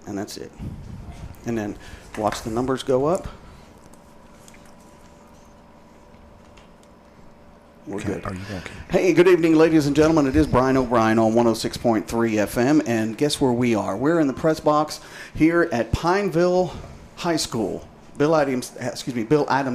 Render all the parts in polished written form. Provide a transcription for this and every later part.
and that's it. And then watch the numbers go up. We're good. Are you okay? Hey, good evening, ladies and gentlemen. It is Brian O'Brien on 106.3 FM, and guess where we are? We're in the press box here at Pineville High School, Bill Adams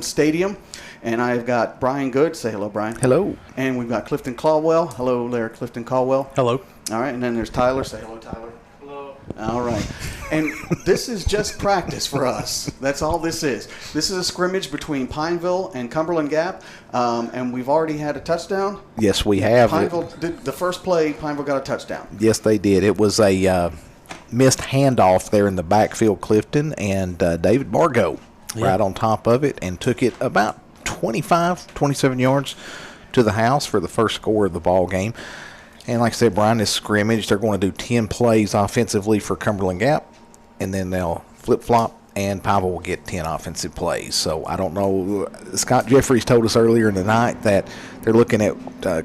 Stadium, and I've got Brian Good. Say hello, Brian. Hello. And we've got Clifton Caldwell. Hello there, Clifton Caldwell. Hello. All right, and then there's Tyler. Say hello, Tyler. Hello. All right. And this is just practice for us. That's all this is. This is a scrimmage between Pineville and Cumberland Gap, and we've already had a touchdown. Yes, we have. Pineville did the first play. Pineville got a touchdown. Yes, they did. It was a missed handoff there in the backfield, Clifton, and David Bargo right on top of it and took it about 27 yards to the house for the first score of the ball game. And like I said, Brian, this scrimmage, they're going to do 10 plays offensively for Cumberland Gap, and then they'll flip-flop, and Pineville will get 10 offensive plays. So I don't know. Scott Jeffries told us earlier in the night that they're looking at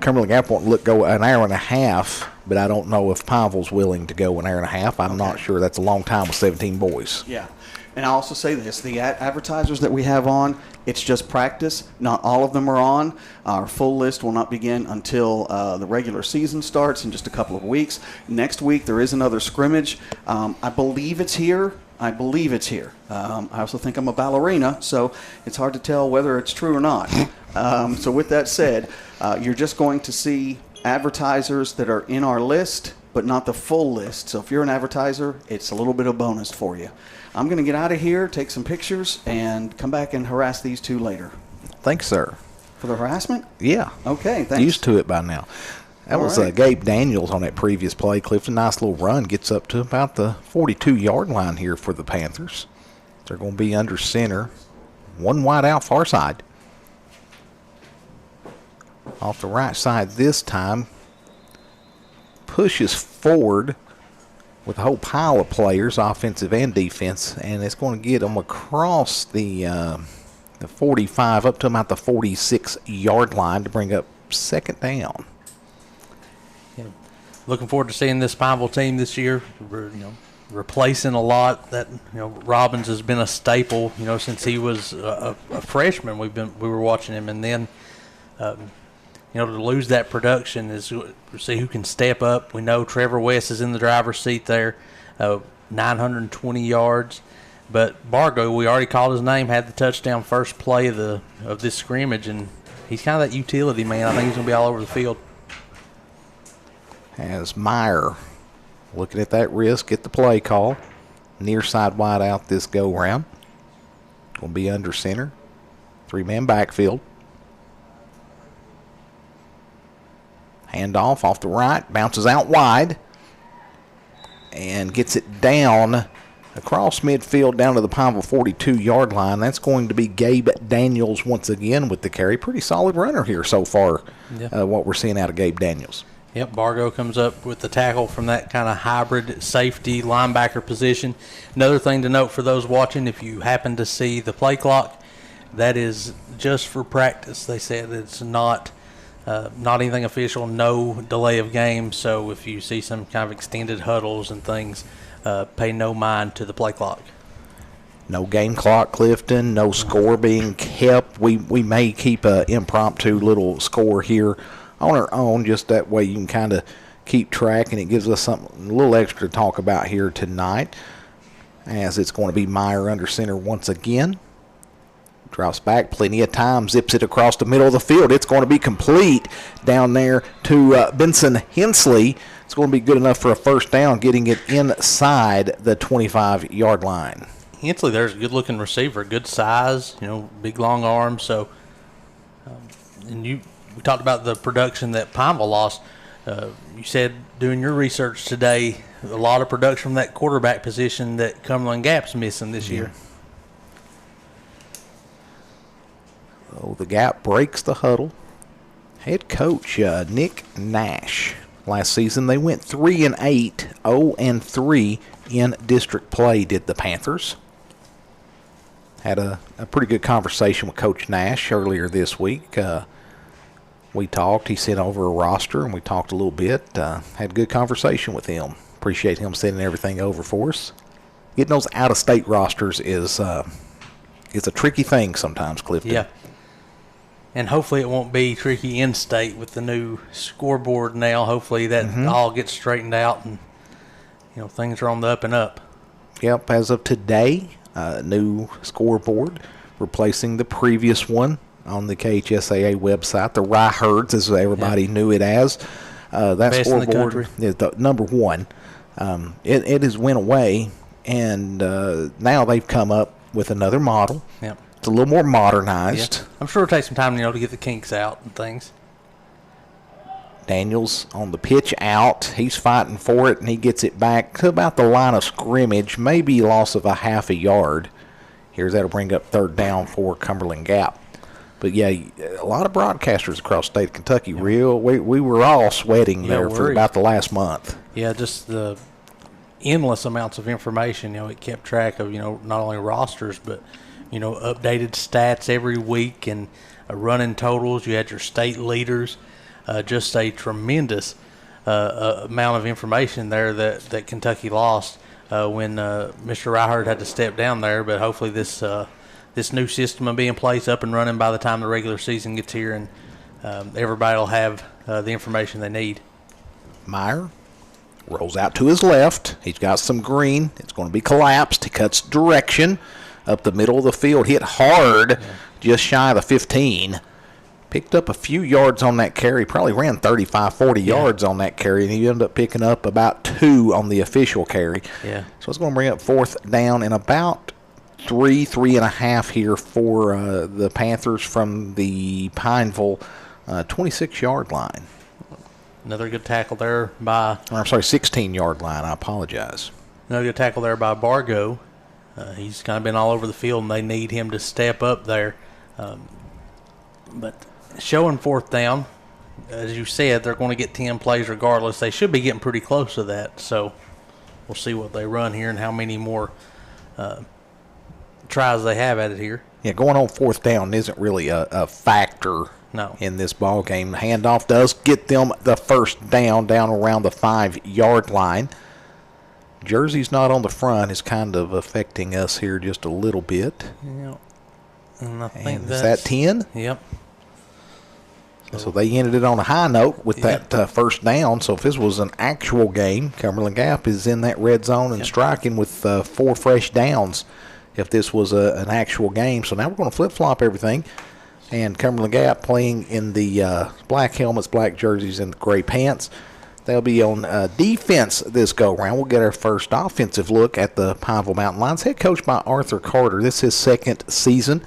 Cumberland Gap won't go an hour and a half, but I don't know if Pineville's willing to go an hour and a half. I'm not sure. That's a long time with 17 boys. Yeah. And I'll also say this, the advertisers that we have on, it's just practice. Not all of them are on. Our full list will not begin until the regular season starts in just a couple of weeks. Next week, there is another scrimmage. I believe it's here. I also think I'm a ballerina, so it's hard to tell whether it's true or not. So with that said, you're just going to see advertisers that are in our list, but not the full list. So if you're an advertiser, it's a little bit of bonus for you. I'm going to get out of here, take some pictures, and come back and harass these two later. Thanks, sir. For the harassment? Yeah. Okay, thanks. Used to it by now. That was Gabe Daniels on that previous play. Clifton, nice little run, gets up to about the 42-yard line here for the Panthers. They're going to be under center. One wide out, far side. Off the right side this time. Pushes forward with a whole pile of players, offensive and defense, and it's going to get them across the 45 up to about the 46-yard line to bring up second down. Yeah. Looking forward to seeing this Pineville team this year. We're, replacing a lot. That Robbins has been a staple. Since he was a freshman, we were watching him, and then to lose that production is to see who can step up. We know Trevor West is in the driver's seat there, 920 yards. But Bargo, we already called his name, had the touchdown first play of this scrimmage, and he's kind of that utility man. I think he's going to be all over the field. As Meyer looking at that risk, get the play call. Near side wide out this go-round. Going to be under center. Three-man backfield. Handoff off the right, bounces out wide, and gets it down across midfield down to the Pineville 42-yard line. That's going to be Gabe Daniels once again with the carry. Pretty solid runner here so far, what we're seeing out of Gabe Daniels. Yep, Bargo comes up with the tackle from that kind of hybrid safety linebacker position. Another thing to note for those watching, if you happen to see the play clock, that is just for practice. They said it's not anything official, no delay of game. So if you see some kind of extended huddles and things, pay no mind to the play clock. No game clock, Clifton. No score being kept. We may keep an impromptu little score here on our own, just that way you can kind of keep track, and it gives us something a little extra to talk about here tonight, as it's going to be Meyer under center once again. Drops back, plenty of time, zips it across the middle of the field. It's going to be complete down there to Benson Hensley. It's going to be good enough for a first down, getting it inside the 25-yard line. Hensley there's a good-looking receiver, good size, big, long arms. So, we talked about the production that Pineville lost. You said doing your research today, a lot of production from that quarterback position that Cumberland Gap's missing this year. Oh, the Gap breaks the huddle. Head coach Nick Nash. Last season they went 3-8, 0-3 in district play. Did the Panthers? Had a pretty good conversation with Coach Nash earlier this week. We talked. He sent over a roster, and we talked a little bit. Had a good conversation with him. Appreciate him sending everything over for us. getting those out-of-state rosters is a tricky thing sometimes, Clifton. Yeah. And hopefully it won't be tricky in-state with the new scoreboard now. Hopefully that all gets straightened out and, things are on the up and up. Yep, as of today, new scoreboard replacing the previous one on the KHSAA website, the Rye-Herds, as everybody knew it as. That Best scoreboard in the country. is the number one. It has went away, and now they've come up with another model. Yep. It's a little more modernized. Yeah. I'm sure it'll take some time, to get the kinks out and things. Daniels on the pitch out. He's fighting for it, and he gets it back to about the line of scrimmage, maybe loss of a half a yard. Here's that'll bring up third down for Cumberland Gap. But, yeah, a lot of broadcasters across the state of Kentucky, we were all sweating there for about the last month. Yeah, just the endless amounts of information. It kept track of, not only rosters, but, updated stats every week and running totals. You had your state leaders. Just a tremendous amount of information there that Kentucky lost when Mr. Ryhard had to step down there. But hopefully this new system will be in place, up and running by the time the regular season gets here, and everybody will have the information they need. Meyer rolls out to his left. He's got some green. It's going to be collapsed. He cuts direction up the middle of the field. Hit hard, just shy of the 15. Picked up a few yards on that carry. Probably ran 35, 40 yards on that carry, and he ended up picking up about 2 on the official carry. Yeah. So it's going to bring up fourth down and about 3.5 here for the Panthers from the Pineville 26-yard line. Another good tackle there by... I'm sorry, 16-yard line. I apologize. Another good tackle there by Bargo. He's kind of been all over the field, and they need him to step up there. But showing fourth down, as you said, they're going to get 10 plays regardless. They should be getting pretty close to that. So we'll see what they run here and how many more tries they have at it here. Yeah, going on fourth down isn't really a factor in this ball game. The handoff does get them the first down around the 5-yard line. Jersey's not on the front is kind of affecting us here just a little bit. Yeah. And I think is that 10? Yep. So they ended it on a high note with that first down. So if this was an actual game, Cumberland Gap is in that red zone and striking with 4 fresh downs if this was an actual game. So now we're going to flip-flop everything. And Cumberland Gap playing in the black helmets, black jerseys, and the gray pants. They'll be on defense this go-around. We'll get our first offensive look at the Pineville Mountain Lions. Head coached by Arthur Carter. This is his second season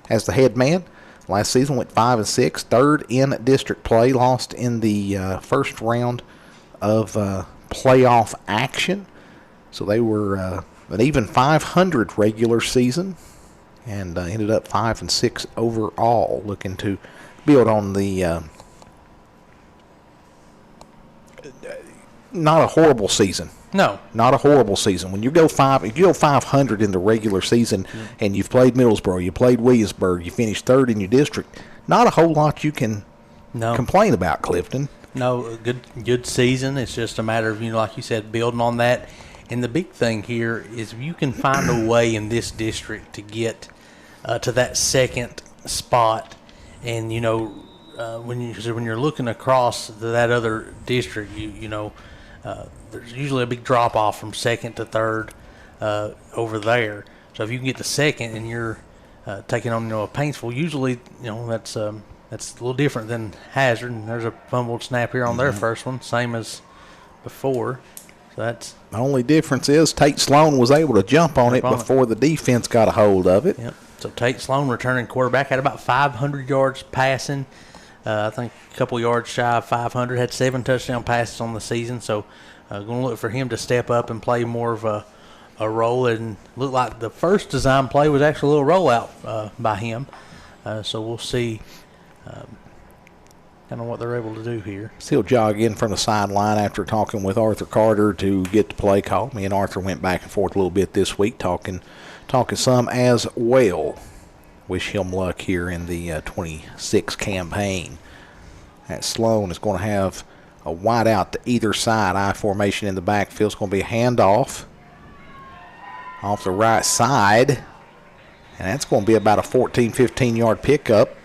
as the head man. Last season went 5-6, third in district play, lost in the first round of playoff action. So they were an even 500 regular season and ended up 5-6 overall, looking to build on the not a horrible season. No, not a horrible season. When you go 500 in the regular season, and you've played Middlesboro, you played Williamsburg, you finished third in your district, not a whole lot you can complain about, Clifton. No, good season. It's just a matter of, like you said, building on that. And the big thing here is if you can find a way in this district to get to that second spot, and when you're looking across that other district, there's usually a big drop off from second to third over there. So if you can get to second and you're taking on a Paintsville, usually that's a little different than Hazard. And there's a fumbled snap here on their first one, same as before. So that's the only difference is Tate Sloan was able to jump on it before the defense got a hold of it. Yep. So Tate Sloan, returning quarterback, had about 500 yards passing. I think a couple yards shy of 500. Had 7 touchdown passes on the season. So going to look for him to step up and play more of a role. And looked like the first design play was actually a little rollout by him. So we'll see kind of what they're able to do here. He'll jog in from the sideline after talking with Arthur Carter to get the play call. Me and Arthur went back and forth a little bit this week, talking some as well. Wish him luck here in the 26 campaign. That Sloan is going to have a wide out to either side. I formation in the backfield. It's going to be a handoff. off the right side. And that's going to be about a 14, 15-yard pickup.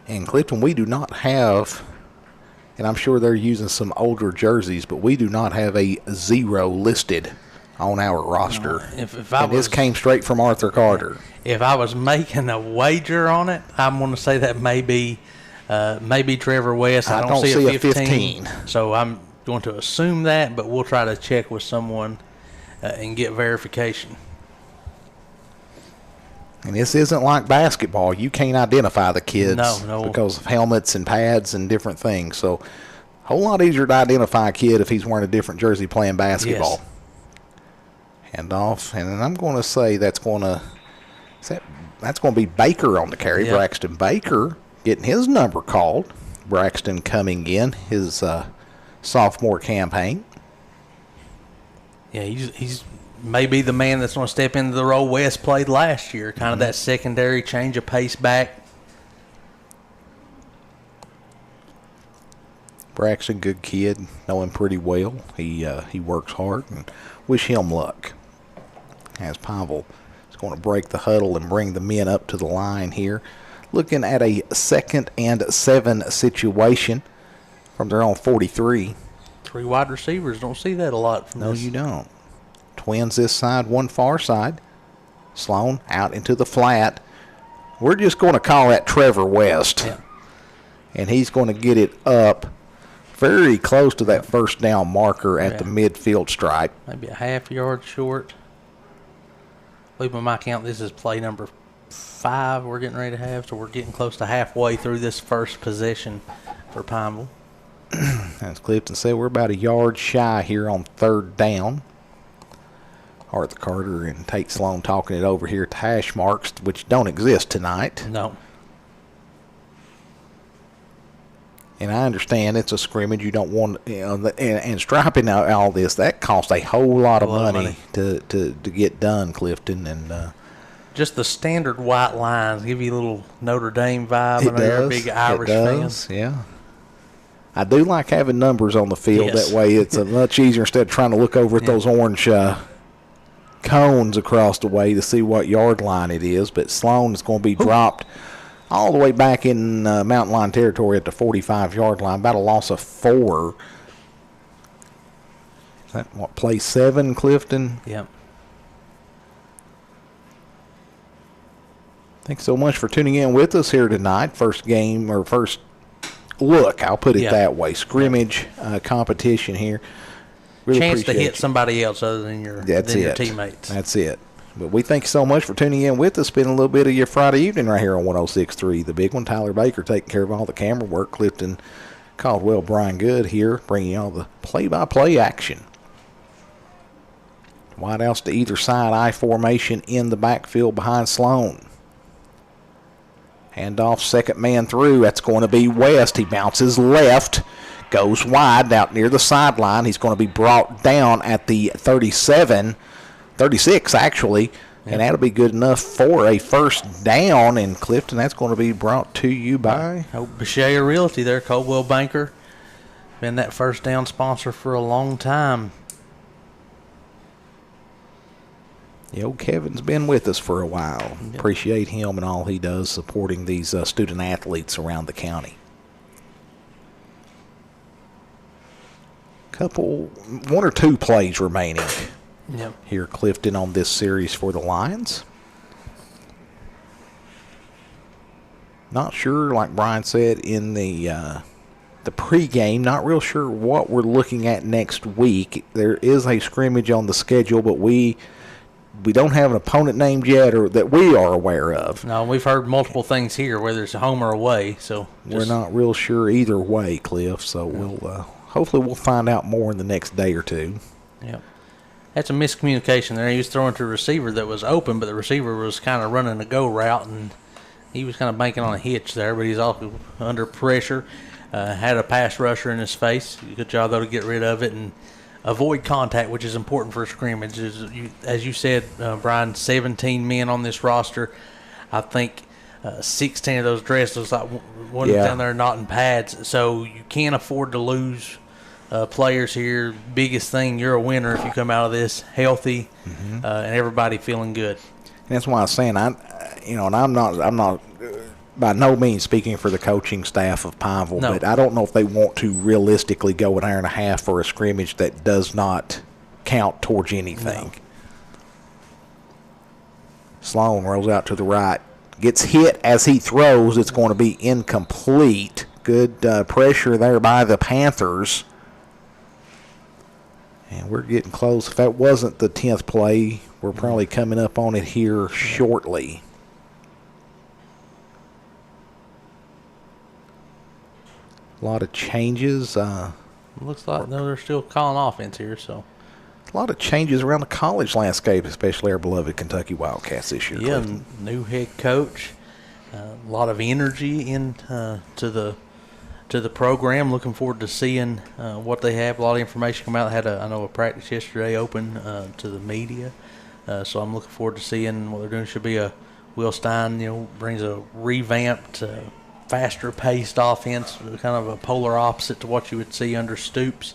And Clifton, we do not have, and I'm sure they're using some older jerseys, but we do not have a 0 listed on our roster. And this came straight from Arthur Carter. If I was making a wager on it, I'm going to say that maybe Trevor West. I don't see a 15. So I'm going to assume that, but we'll try to check with someone and get verification. And this isn't like basketball. You can't identify the kids no. because of helmets and pads and different things. So a whole lot easier to identify a kid if he's wearing a different jersey playing basketball. Yes. Hand off, and I'm going to say that's going to be Baker on the carry. Yep. Braxton Baker getting his number called. Braxton coming in his sophomore campaign. Yeah, he's maybe the man that's going to step into the role West played last year, kind of that secondary change of pace back. Braxton, good kid, know him pretty well. He works hard, and wish him luck. As Pavel is going to break the huddle and bring the men up to the line here. Looking at a 2nd and 7 situation from their own 43. 3 wide receivers, don't see that a lot from No, this. you don't. Twins this side, one far side. Sloan out into the flat. We're just going to call that Trevor West. Yeah. And he's going to get it up very close to that first down marker at the midfield stripe. Maybe a half yard short. I believe by my count, this is play number 5 we're getting ready to have, so we're getting close to halfway through this first possession for Pineville. As Clifton said, we're about a yard shy here on 3rd down. Arthur Carter and Tate Sloan talking it over here at hash marks, which don't exist tonight. No. And I understand it's a scrimmage. You don't want, and striping out all this, that costs a whole lot of money to get done, Clifton. And just the standard white lines give you a little Notre Dame vibe. I know you're a big Irish fan. Yeah. I do like having numbers on the field. Yes. That way it's a much easier instead of trying to look over at those orange cones across the way to see what yard line it is. But Sloan is going to be dropped all the way back in Mountain Line territory at the 45-yard line, about a loss of 4. Is that what, play 7, Clifton? Yep. Thanks so much for tuning in with us here tonight. First game, or first look, I'll put it that way, scrimmage competition here. Really chance to hit you. Somebody else other than your teammates. That's it. But we thank you so much for tuning in with us. Spend a little bit of your Friday evening right here on 106.3 The Big One. Tyler Baker taking care of all the camera work. Clifton Caldwell, Brian Good here, bringing you all the play-by-play action. Wideouts to either side, I formation in the backfield behind Sloan. Handoff, second man through. That's going to be West. He bounces left, goes wide out near the sideline. He's going to be brought down at the 36 actually, and that'll be good enough for a first down. And Clifton, that's going to be brought to you by Bashea Realty there, Coldwell Banker. Been that first down sponsor for a long time. The old Kevin's been with us for a while. Yep. Appreciate him and all he does supporting these student athletes around the county. One or two plays remaining. Yep. Here, Clifton, on this series for the Lions. Not sure, like Brian said in the pregame, not real sure what we're looking at next week. There is a scrimmage on the schedule, but we don't have an opponent named yet or that we are aware of. No, we've heard multiple things here, whether it's home or away. So we're not real sure either way, Cliff. So we'll hopefully we'll find out more in the next day or two. Yep. That's a miscommunication there. He was throwing to a receiver that was open, but the receiver was kind of running a go route, and he was kind of banking on a hitch there, but he's also under pressure. Had a pass rusher in his face. Good job, though, to get rid of it and avoid contact, which is important for a scrimmage. As you said, Brian, 17 men on this roster. I think 16 of those dressed looks like one down there not in pads. So you can't afford to lose players here. Biggest thing, you're a winner if you come out of this healthy and everybody feeling good. And that's why I was saying, I'm not by no means speaking for the coaching staff of Pineville, No. but I don't know if they want to realistically go an hour and a half for a scrimmage that does not count towards anything. No. Sloan rolls out to the right, gets hit as he throws. It's going to be incomplete. Good pressure there by the Panthers. And we're getting close. If that wasn't the 10th play, we're probably coming up on it here shortly. A lot of changes. Looks like they're still calling offense here, so. A lot of changes around the college landscape, especially our beloved Kentucky Wildcats this year. Yeah, Clifton. new head coach. A lot of energy to the program. Looking forward to seeing what they have. A lot of information come out. Had a practice yesterday open to the media, so I'm looking forward to seeing what they're doing. Should be a Will Stein, brings a revamped, faster paced offense, kind of a polar opposite to what you would see under Stoops.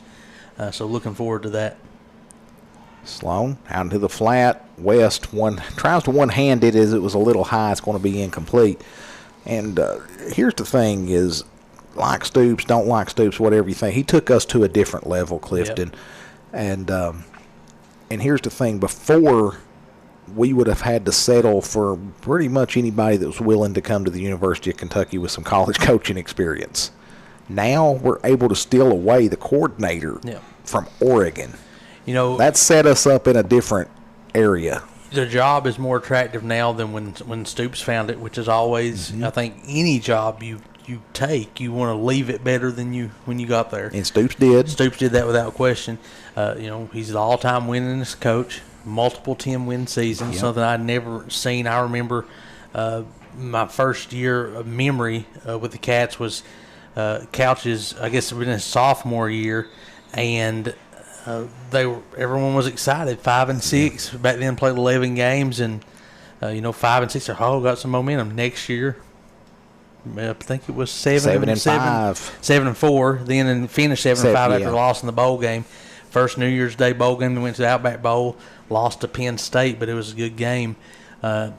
So looking forward to that. Sloan out into the flat. West tries to one-hand it as it was a little high. It's going to be incomplete. And here's the thing is, like Stoops, don't like Stoops, whatever you think. He took us to a different level, Clifton. Yep. And here's the thing. Before, we would have had to settle for pretty much anybody that was willing to come to the University of Kentucky with some college coaching experience. Now we're able to steal away the coordinator from Oregon. That set us up in a different area. The job is more attractive now than when Stoops found it, which is always, I think, any job you take, you want to leave it better than when you got there. And Stoops did. Stoops did that without question. He's the all-time winningest coach, multiple 10-win seasons, something I'd never seen. I remember my first year of memory with the Cats was Couch's, I guess it was in his sophomore year, and everyone was excited. 5-6 back then, played 11 games, and 5-6. Got some momentum. Next year, I think it was 7-5, 7-4. Then and finished 7-5 after losing the bowl game. First New Year's Day bowl game, they went to the Outback Bowl, lost to Penn State, but it was a good game. But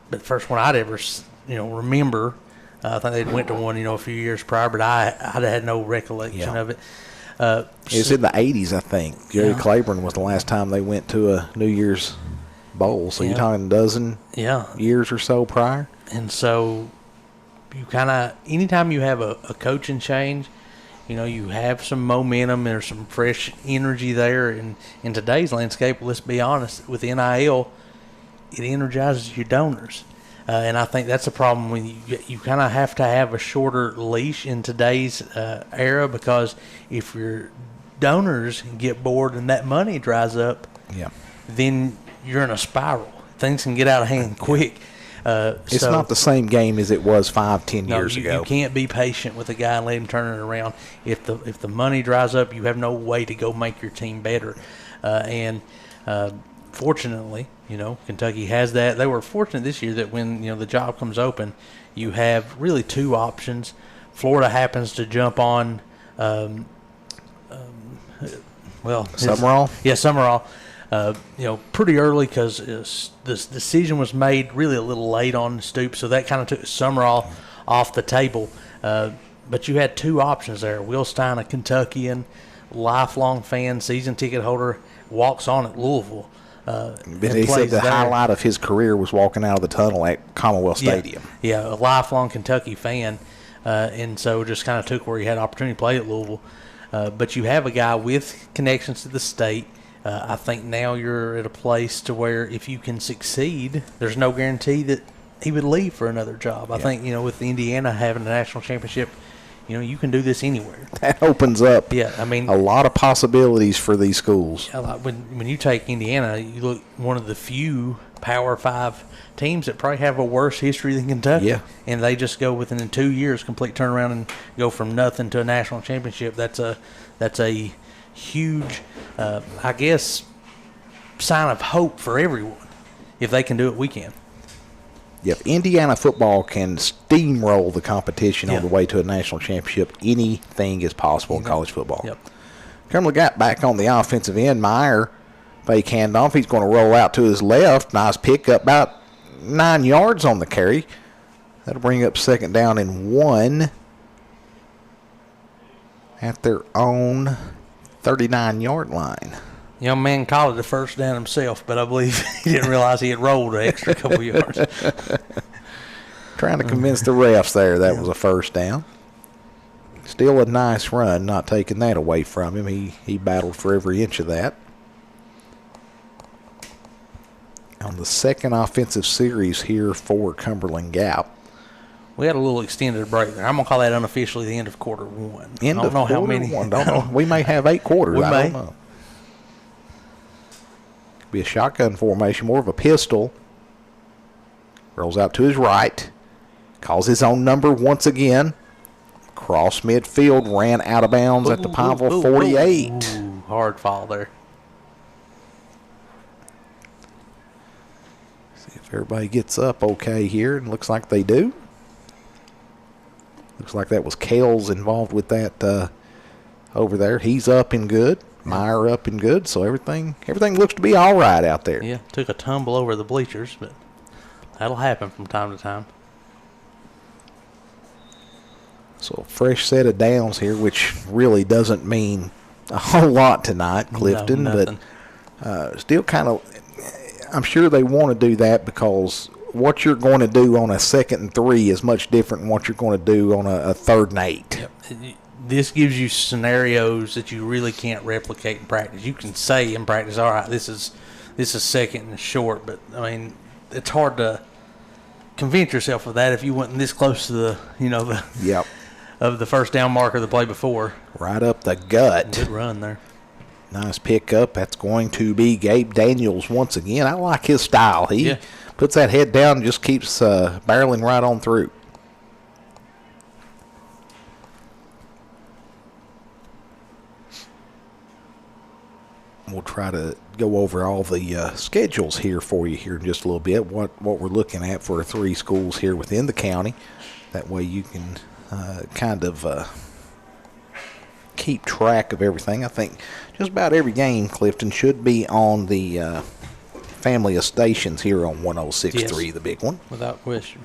the first one I'd ever remember. I think they went to one a few years prior, but I had no recollection of it. It was in the 80s, I think. Jerry Claiborne was the last time they went to a New Year's Bowl. So you're talking a dozen years or so prior. And so you kind of, anytime you have a coaching change, you have some momentum. There's some fresh energy there. And in today's landscape, let's be honest, with NIL, it energizes your donors. And I think that's a problem when you kind of have to have a shorter leash in today's era, because if your donors get bored and that money dries up, then you're in a spiral. Things can get out of hand quick. It's not the same game as it was 5-10 years ago. You can't be patient with a guy and let him turn it around. If the money dries up, you have no way to go make your team better. Fortunately, Kentucky has that. They were fortunate this year that when, the job comes open, you have really two options. Florida happens to jump on, Summerall? Yeah, Summerall, pretty early, because this decision was made really a little late on Stoops, so that kind of took Summerall off the table. But you had two options there. Will Stein, a Kentuckian, lifelong fan, season ticket holder, walks on at Louisville. He said the highlight of his career was walking out of the tunnel at Commonwealth Stadium. Yeah, a lifelong Kentucky fan, and so just kind of took where he had opportunity to play at Louisville. But you have a guy with connections to the state. I think now you're at a place to where if you can succeed, there's no guarantee that he would leave for another job. I think, with Indiana having a national championship, you can do this anywhere. That opens up a lot of possibilities for these schools. When you take Indiana, you look one of the few Power 5 teams that probably have a worse history than Kentucky. Yeah. And they just go within 2 years, complete turnaround, and go from nothing to a national championship. That's a huge, I guess, sign of hope for everyone. If they can do it, we can. If Indiana football can steamroll the competition on the way to a national championship, anything is possible in college football. Yep. Cumberland got back on the offensive end. Meyer, fake handoff. He's going to roll out to his left. Nice pickup, about 9 yards on the carry. That'll bring up 2nd down and 1 at their own 39-yard line. Young man called it a first down himself, but I believe he didn't realize he had rolled an extra couple yards. Trying to convince the refs there that was a first down. Still a nice run, not taking that away from him. He battled for every inch of that. On the second offensive series here for Cumberland Gap. We had a little extended break there. I'm going to call that unofficially the end of quarter 1. I don't know how many. Don't know. We may have 8 quarters. We I may. don't know. Could be a shotgun formation, more of a pistol. Rolls out to his right. Calls his own number once again. Cross midfield, ran out of bounds at the Pineville 48. Ooh, hard fall there. See if everybody gets up okay here. And looks like they do. Looks like that was Kales involved with that over there. He's up and good. Meyer up and good. So everything looks to be all right out there. Yeah, took a tumble over the bleachers, but that'll happen from time to time. So a fresh set of downs here, which really doesn't mean a whole lot tonight, Clifton. No, but still kind of, I'm sure they want to do that because what you're going to do on a 2nd and 3 is much different than what you're going to do on a 3rd and 8. Yep. This gives you scenarios that you really can't replicate in practice. You can say in practice, all right, this is 2nd and short, but I mean, it's hard to convince yourself of that if you went this close to the Yep. of the first down marker of the play before. Right up the gut. Good run there. Nice pickup. That's going to be Gabe Daniels once again. I like his style. He puts that head down and just keeps barreling right on through. We'll try to go over all the schedules here for you here in just a little bit, what we're looking at for 3 schools here within the county. That way you can kind of keep track of everything. I think just about every game, Clifton, should be on the family of stations here on 106.3, the big one. Without question.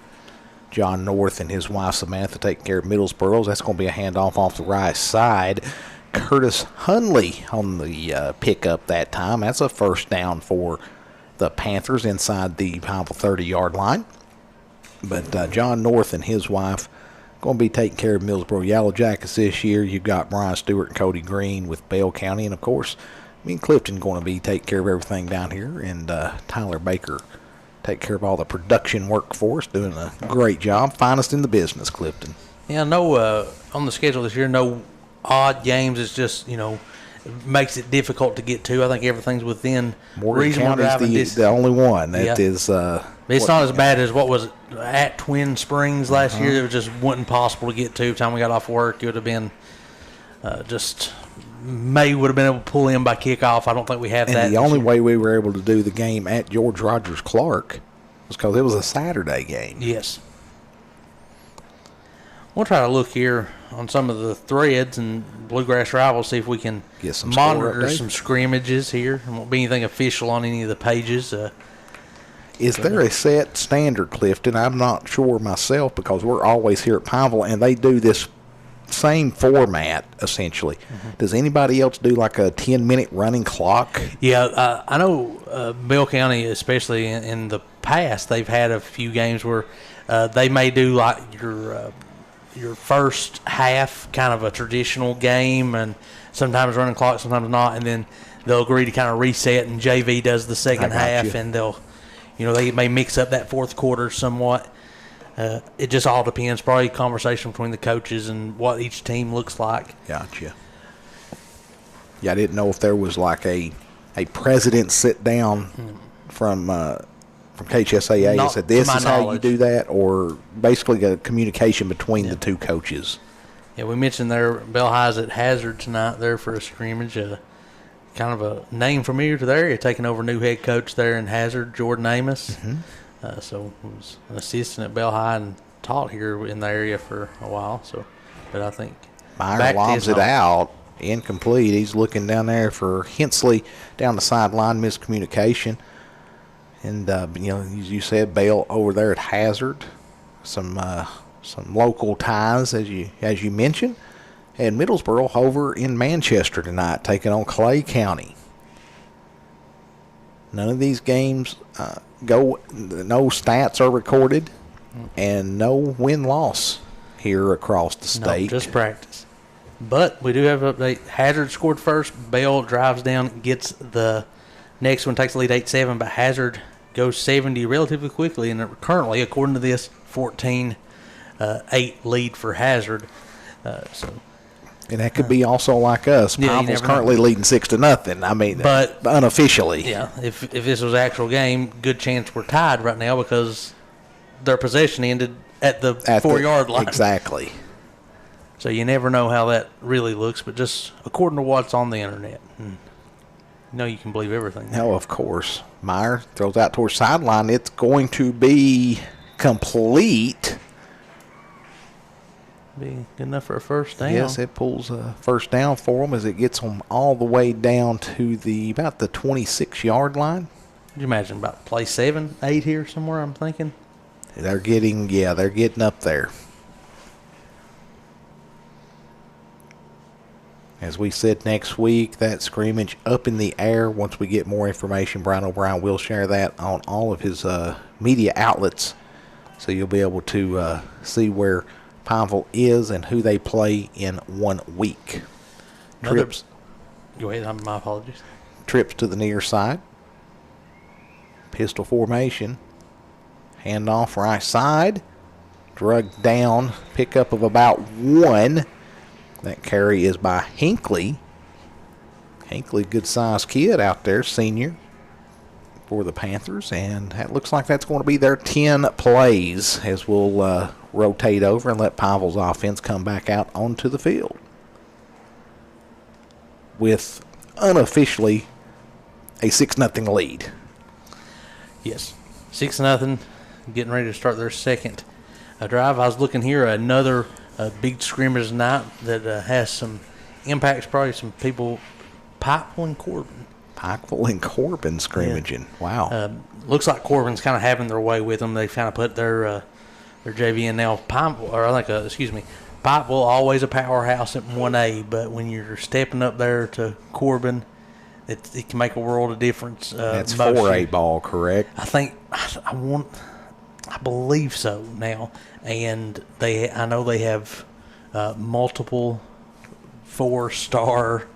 John North and his wife Samantha taking care of Middlesboro. That's going to be a handoff off the right side. Curtis Hunley on the pickup that time. That's a first down for the Panthers inside the Pineville 30-yard line. But John North and his wife going to be taking care of Middlesboro Yellow Jackets this year. You've got Brian Stewart and Cody Green with Bell County. And, of course, me and Clifton going to be taking care of everything down here. And Tyler Baker take care of all the production work for us, doing a great job. Finest in the business, Clifton. Yeah, no, on the schedule this year, no odd games. It's just, makes it difficult to get to. I think everything's within reasonable driving distance. The only one that is. It's not as bad as what was it at Twin Springs last year. It was just wasn't possible to get to. By the time we got off work, it would have been would have been able to pull in by kickoff. I don't think we have that. And the only way we were able to do the game at George Rogers Clark was because it was a Saturday game. Yes. We'll try to look here on some of the threads and Bluegrass Rivals, see if we can get some monitor some scrimmages here. There won't be anything official on any of the pages. Is there a set standard, Clifton? I'm not sure myself because we're always here at Pineville, and they do this same format, essentially. Does anybody else do like a 10-minute running clock? Yeah, I know Bell County, especially in the past, they've had a few games where they may do like your first half, kind of a traditional game, and sometimes running clock, sometimes not, and then they'll agree to kind of reset, and JV does the second half, and they'll, they may mix up that fourth quarter somewhat. It just all depends. Probably a conversation between the coaches and what each team looks like. Gotcha. Yeah, I didn't know if there was like a president sit down from KHSAA and said this is how you do that, or basically a communication between the two coaches. Yeah, we mentioned there Bell High's at Hazard tonight there for a scrimmage. Kind of a name familiar to the area, taking over new head coach there in Hazard, Jordan Amos. So I was an assistant at Bell High and taught here in the area for a while. So, but I think Meyer lobs it out, incomplete. He's looking down there for Hensley down the sideline, miscommunication. And as you said, Bell over there at Hazard, some local ties as you mentioned, and Middlesboro over in Manchester tonight, taking on Clay County. None of these games no stats are recorded, and no win-loss here across the state. No, just practice. But we do have an update. Hazard scored first. Bell drives down, gets the next one, takes the lead 8-7, but Hazard goes 70 relatively quickly, and currently, according to this, 14-8 lead for Hazard. And that could be also like us. Pineville's currently leading 6-0. I mean, but unofficially. Yeah, if this was an actual game, good chance we're tied right now because their possession ended at the 4-yard line. Exactly. So you never know how that really looks, but just according to what's on the internet, you can believe everything. No, of course. Meyer throws out towards sideline. It's going to be complete. Be good enough for a first down. Yes, it pulls a first down for them as it gets them all the way down to about the 26-yard line. Could you imagine about play 7, 8 here somewhere, I'm thinking? They're getting up there. As we said, next week, that scrimmage up in the air. Once we get more information, Brian O'Brien will share that on all of his media outlets. So you'll be able to see where Pineville is and who they play in 1 week. Trips. Go ahead, my apologies. Trips to the near side. Pistol formation. Handoff right side. Drug down. Pickup of about 1. That carry is by Hinckley. Hinckley, good-sized kid out there, senior for the Panthers. And that looks like that's going to be their 10 plays as we'll rotate over and let Pineville's offense come back out onto the field. With unofficially a 6-0 lead. Yes, 6-0, getting ready to start their second drive. I was looking here, another big scrimmage tonight that has some impacts, probably some people, Pikeville and Corbin. Pikeville and Corbin scrimmaging. Yeah. Wow. Looks like Corbin's kind of having their way with them. They kind of put their JV in now. Pikeville, always a powerhouse at 1A, but when you're stepping up there to Corbin, it can make a world of difference. That's 4A ball, correct? I believe so now, and I know they have multiple 4-star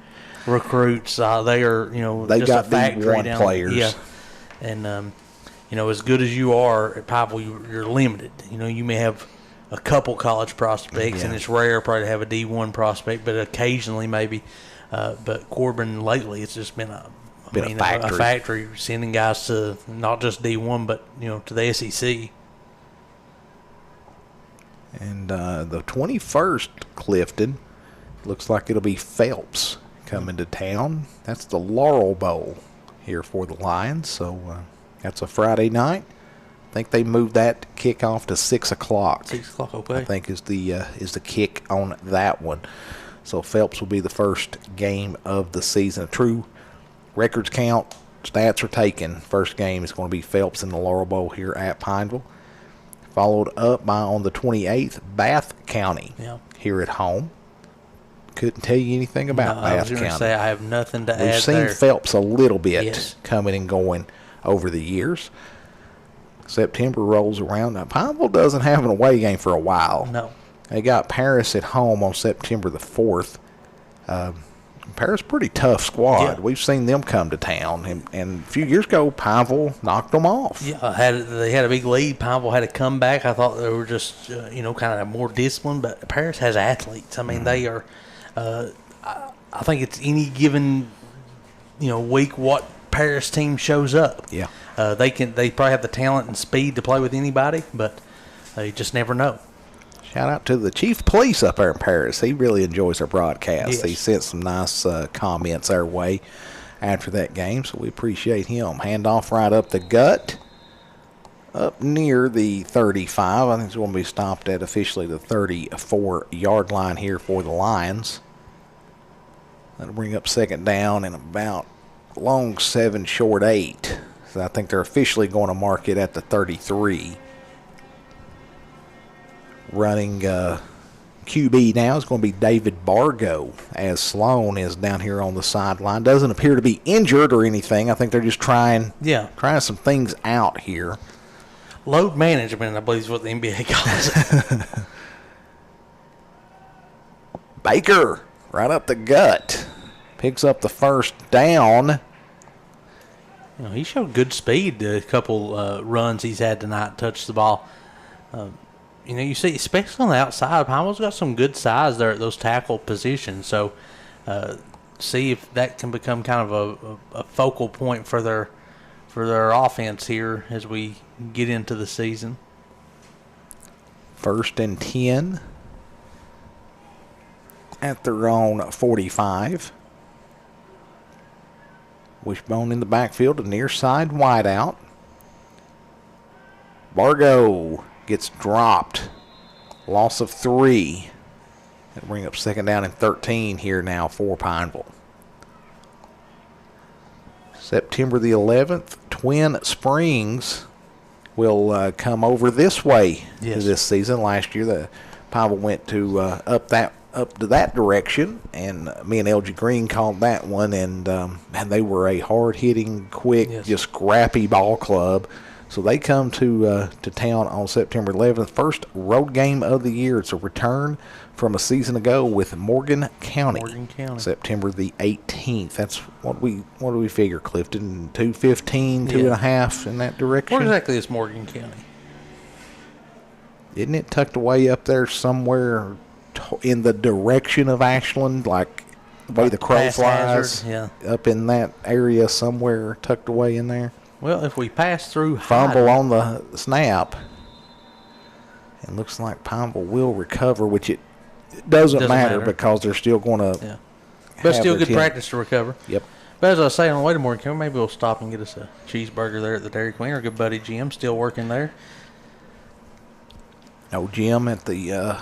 recruits. They are, they just got a factory D1 down players. Yeah, and as good as you are at Pikeville, you're limited. You may have a couple college prospects, and it's rare probably to have a D1 prospect, but occasionally maybe. But Corbin lately, it's just been a factory sending guys to not just D1, but to the SEC. And the 21st, Clifton, looks like it'll be Phelps coming to town. That's the Laurel Bowl here for the Lions. So that's a Friday night. I think they moved that kickoff to 6 o'clock. 6 o'clock, okay. I think is the kick on that one. So Phelps will be the first game of the season. A true records count, stats are taken. First game is going to be Phelps in the Laurel Bowl here at Pineville. Followed up by, on the 28th, Bath County here at home. Couldn't tell you anything about Bath County. I was going to say I have nothing to add there. We've seen there. Phelps a little bit coming and going over the years. September rolls around. Now, Pineville doesn't have an away game for a while. No. They got Paris at home on September the 4th. Paris, pretty tough squad. Yeah. We've seen them come to town. And a few years ago, Pineville knocked them off. Yeah, they had a big lead. Pineville had to come back. I thought they were just, kind of more disciplined. But Paris has athletes. I mean, they are I think it's any given, week what Paris team shows up. Yeah. They probably have the talent and speed to play with anybody, but you just never know. Shout out to the chief of police up there in Paris. He really enjoys our broadcast. Yes. He sent some nice comments our way after that game, so we appreciate him. Handoff right up the gut. up near the 35. I think it's going to be stopped at officially the 34-yard line here for the Lions. That'll bring up second down and about long 7, short 8. So I think they're officially going to mark it at the 33. Running QB now is going to be David Bargo, as Sloan is down here on the sideline. Doesn't appear to be injured or anything. I think they're just trying some things out here. Load management, I believe, is what the NBA calls it. Baker, right up the gut. Picks up the first down. You know, he showed good speed the couple runs he's had tonight, touched the ball. You know, you see, especially on the outside, Pineville's got some good size there at those tackle positions. So, see if that can become kind of a focal point for their offense here as we get into the season. 1st and 10 at their own 45. Wishbone in the backfield, a near side wideout. Bargo gets dropped. Loss of 3. That'll bring up second down and 13 here now for Pineville. September the 11th, Twin Springs will come over this way this season. Last year, the Pineville went to up to that direction, and me and LG Green called that one, and they were a hard-hitting, quick, just scrappy ball club. So they come to town on September 11th. First road game of the year. It's a return from a season ago with Morgan County. September the 18th. That's what do we figure, Clifton? 2:15, 2.5 in that direction. Where exactly is Morgan County? Isn't it tucked away up there somewhere in the direction of Ashland, like the way the crow flies? Up in that area somewhere, tucked away in there. Well, if we pass through fumble on the snap, it looks like Pineville will recover, which it doesn't matter because they're still going to. But still good practice to recover. Yep. But as I was saying, on the way to Morgan County, maybe we'll stop and get us a cheeseburger there at the Dairy Queen. Our good buddy Jim still working there. No, Jim at the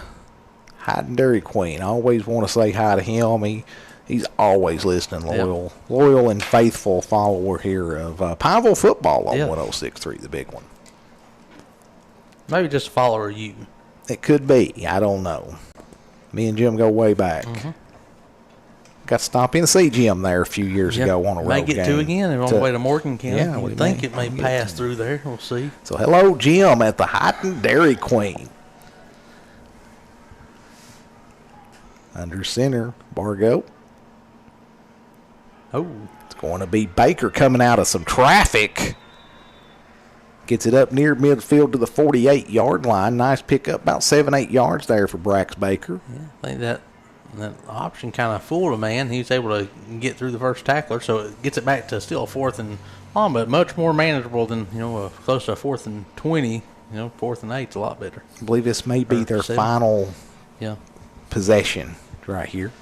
Hyden Dairy Queen. I always want to say hi to him. He's always listening, loyal and faithful follower here of Pineville football on 106.3, the big one. Maybe just a follower of you. It could be. I don't know. Me and Jim go way back. Mm-hmm. Got to stop in and see Jim there a few years ago on a road game. May get to again on the way to Morgan County. Yeah, we think it may pass through there. We'll see. So hello, Jim at the Hyden Dairy Queen. Under center, Bargo. Oh. It's going to be Baker coming out of some traffic. Gets it up near midfield to the 48-yard line. Nice pickup, about 7-8 yards there for Brax Baker. Yeah, I think that option kind of fooled a man. He was able to get through the first tackler, so it gets it back to still a 4th and long, but much more manageable than, close to a 4th and 20. 4th and 8's a lot better. I believe this may be their final possession right here.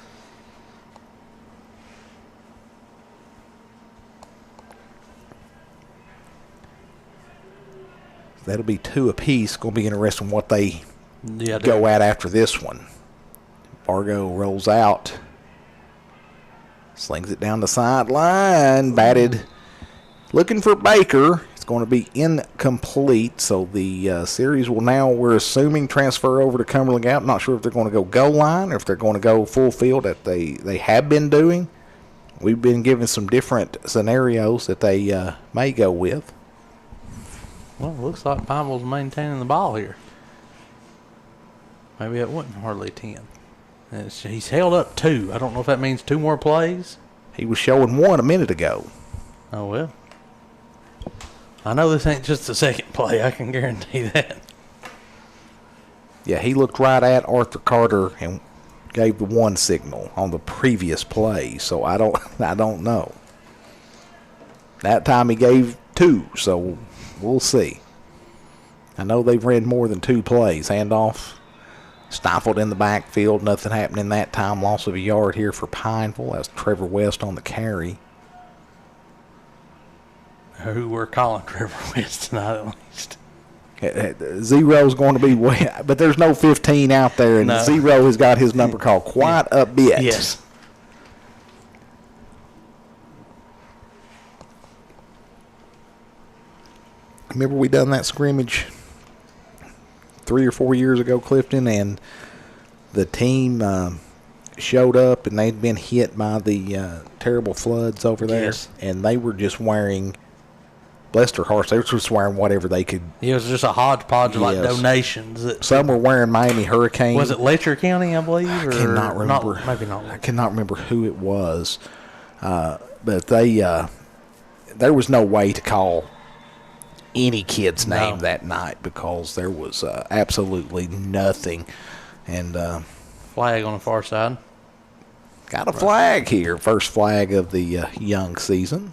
That'll be 2 apiece. Going to be interesting what they go at after this one. Bargo rolls out. Slings it down the sideline. Batted. Looking for Baker. It's going to be incomplete. So the series will now, we're assuming, transfer over to Cumberland Gap. Not sure if they're going to go goal line or if they're going to go full field that they have been doing. We've been given some different scenarios that they may go with. Well, it looks like Pineville's maintaining the ball here. Maybe it wasn't hardly 10. He's held up 2. I don't know if that means 2 more plays. He was showing 1 a minute ago. Oh, well. I know this ain't just the second play. I can guarantee that. Yeah, he looked right at Arthur Carter and gave the 1 signal on the previous play. So I don't know. That time he gave 2, so we'll see. I know they've ran more than 2 plays. Handoff stifled in the backfield. Nothing happening that time. Loss of a yard here for Pineville. That's Trevor West on the carry. Who we're calling Trevor West tonight at least. Zero's going to be way, but there's no 15 out there, and No. Zero has got his number called quite a bit. Yes. Remember we done that scrimmage 3 or 4 years ago, Clifton, and the team showed up, and they'd been hit by the terrible floods over there, Yes. and they were just wearing, bless their hearts, they were just wearing whatever they could. It was just a hodgepodge of like Yes. donations. That, Some were wearing Miami Hurricane. was it Letcher County, I believe? Or I cannot remember. Maybe not. I cannot remember who it was, but they there was no way to call any kid's name No. that night because there was absolutely nothing. And Flag on the far side. got a flag here, first flag of the young season.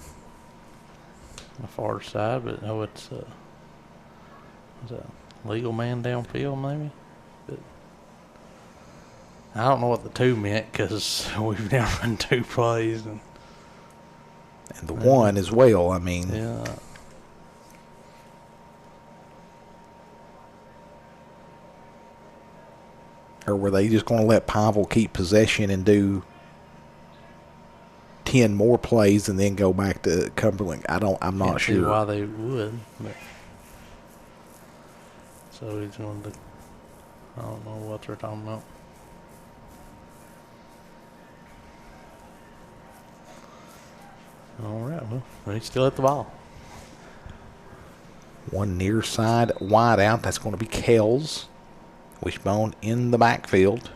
The far side, but no, it's is a legal man downfield, maybe. But I don't know what the 2 meant because we've now run 2 plays, and The 1 as well, I mean. yeah, Or were they just going to let Pineville keep possession and do 10 more plays and then go back to Cumberland? I'm not can't see sure. why they would. But so he's going to. I don't know what they're talking about. All right, well, he's still at the ball. One near side wide out. That's going to be Kells. Wishbone in the backfield.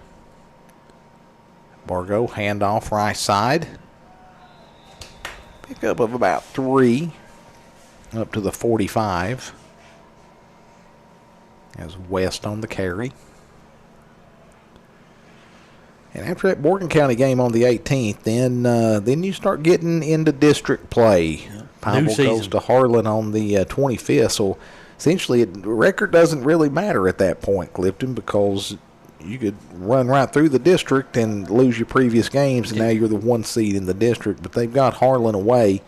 Bargo handoff right side. Pickup of about 3 up to the 45. As West on the carry. And after that Morgan County game on the 18th, then you start getting into district play. Pineville goes to Harlan on the 25th. So essentially, the record doesn't really matter at that point, Clifton, because you could run right through the district and lose your previous games, and now you're the 1 seed in the district. But they've got Harlan away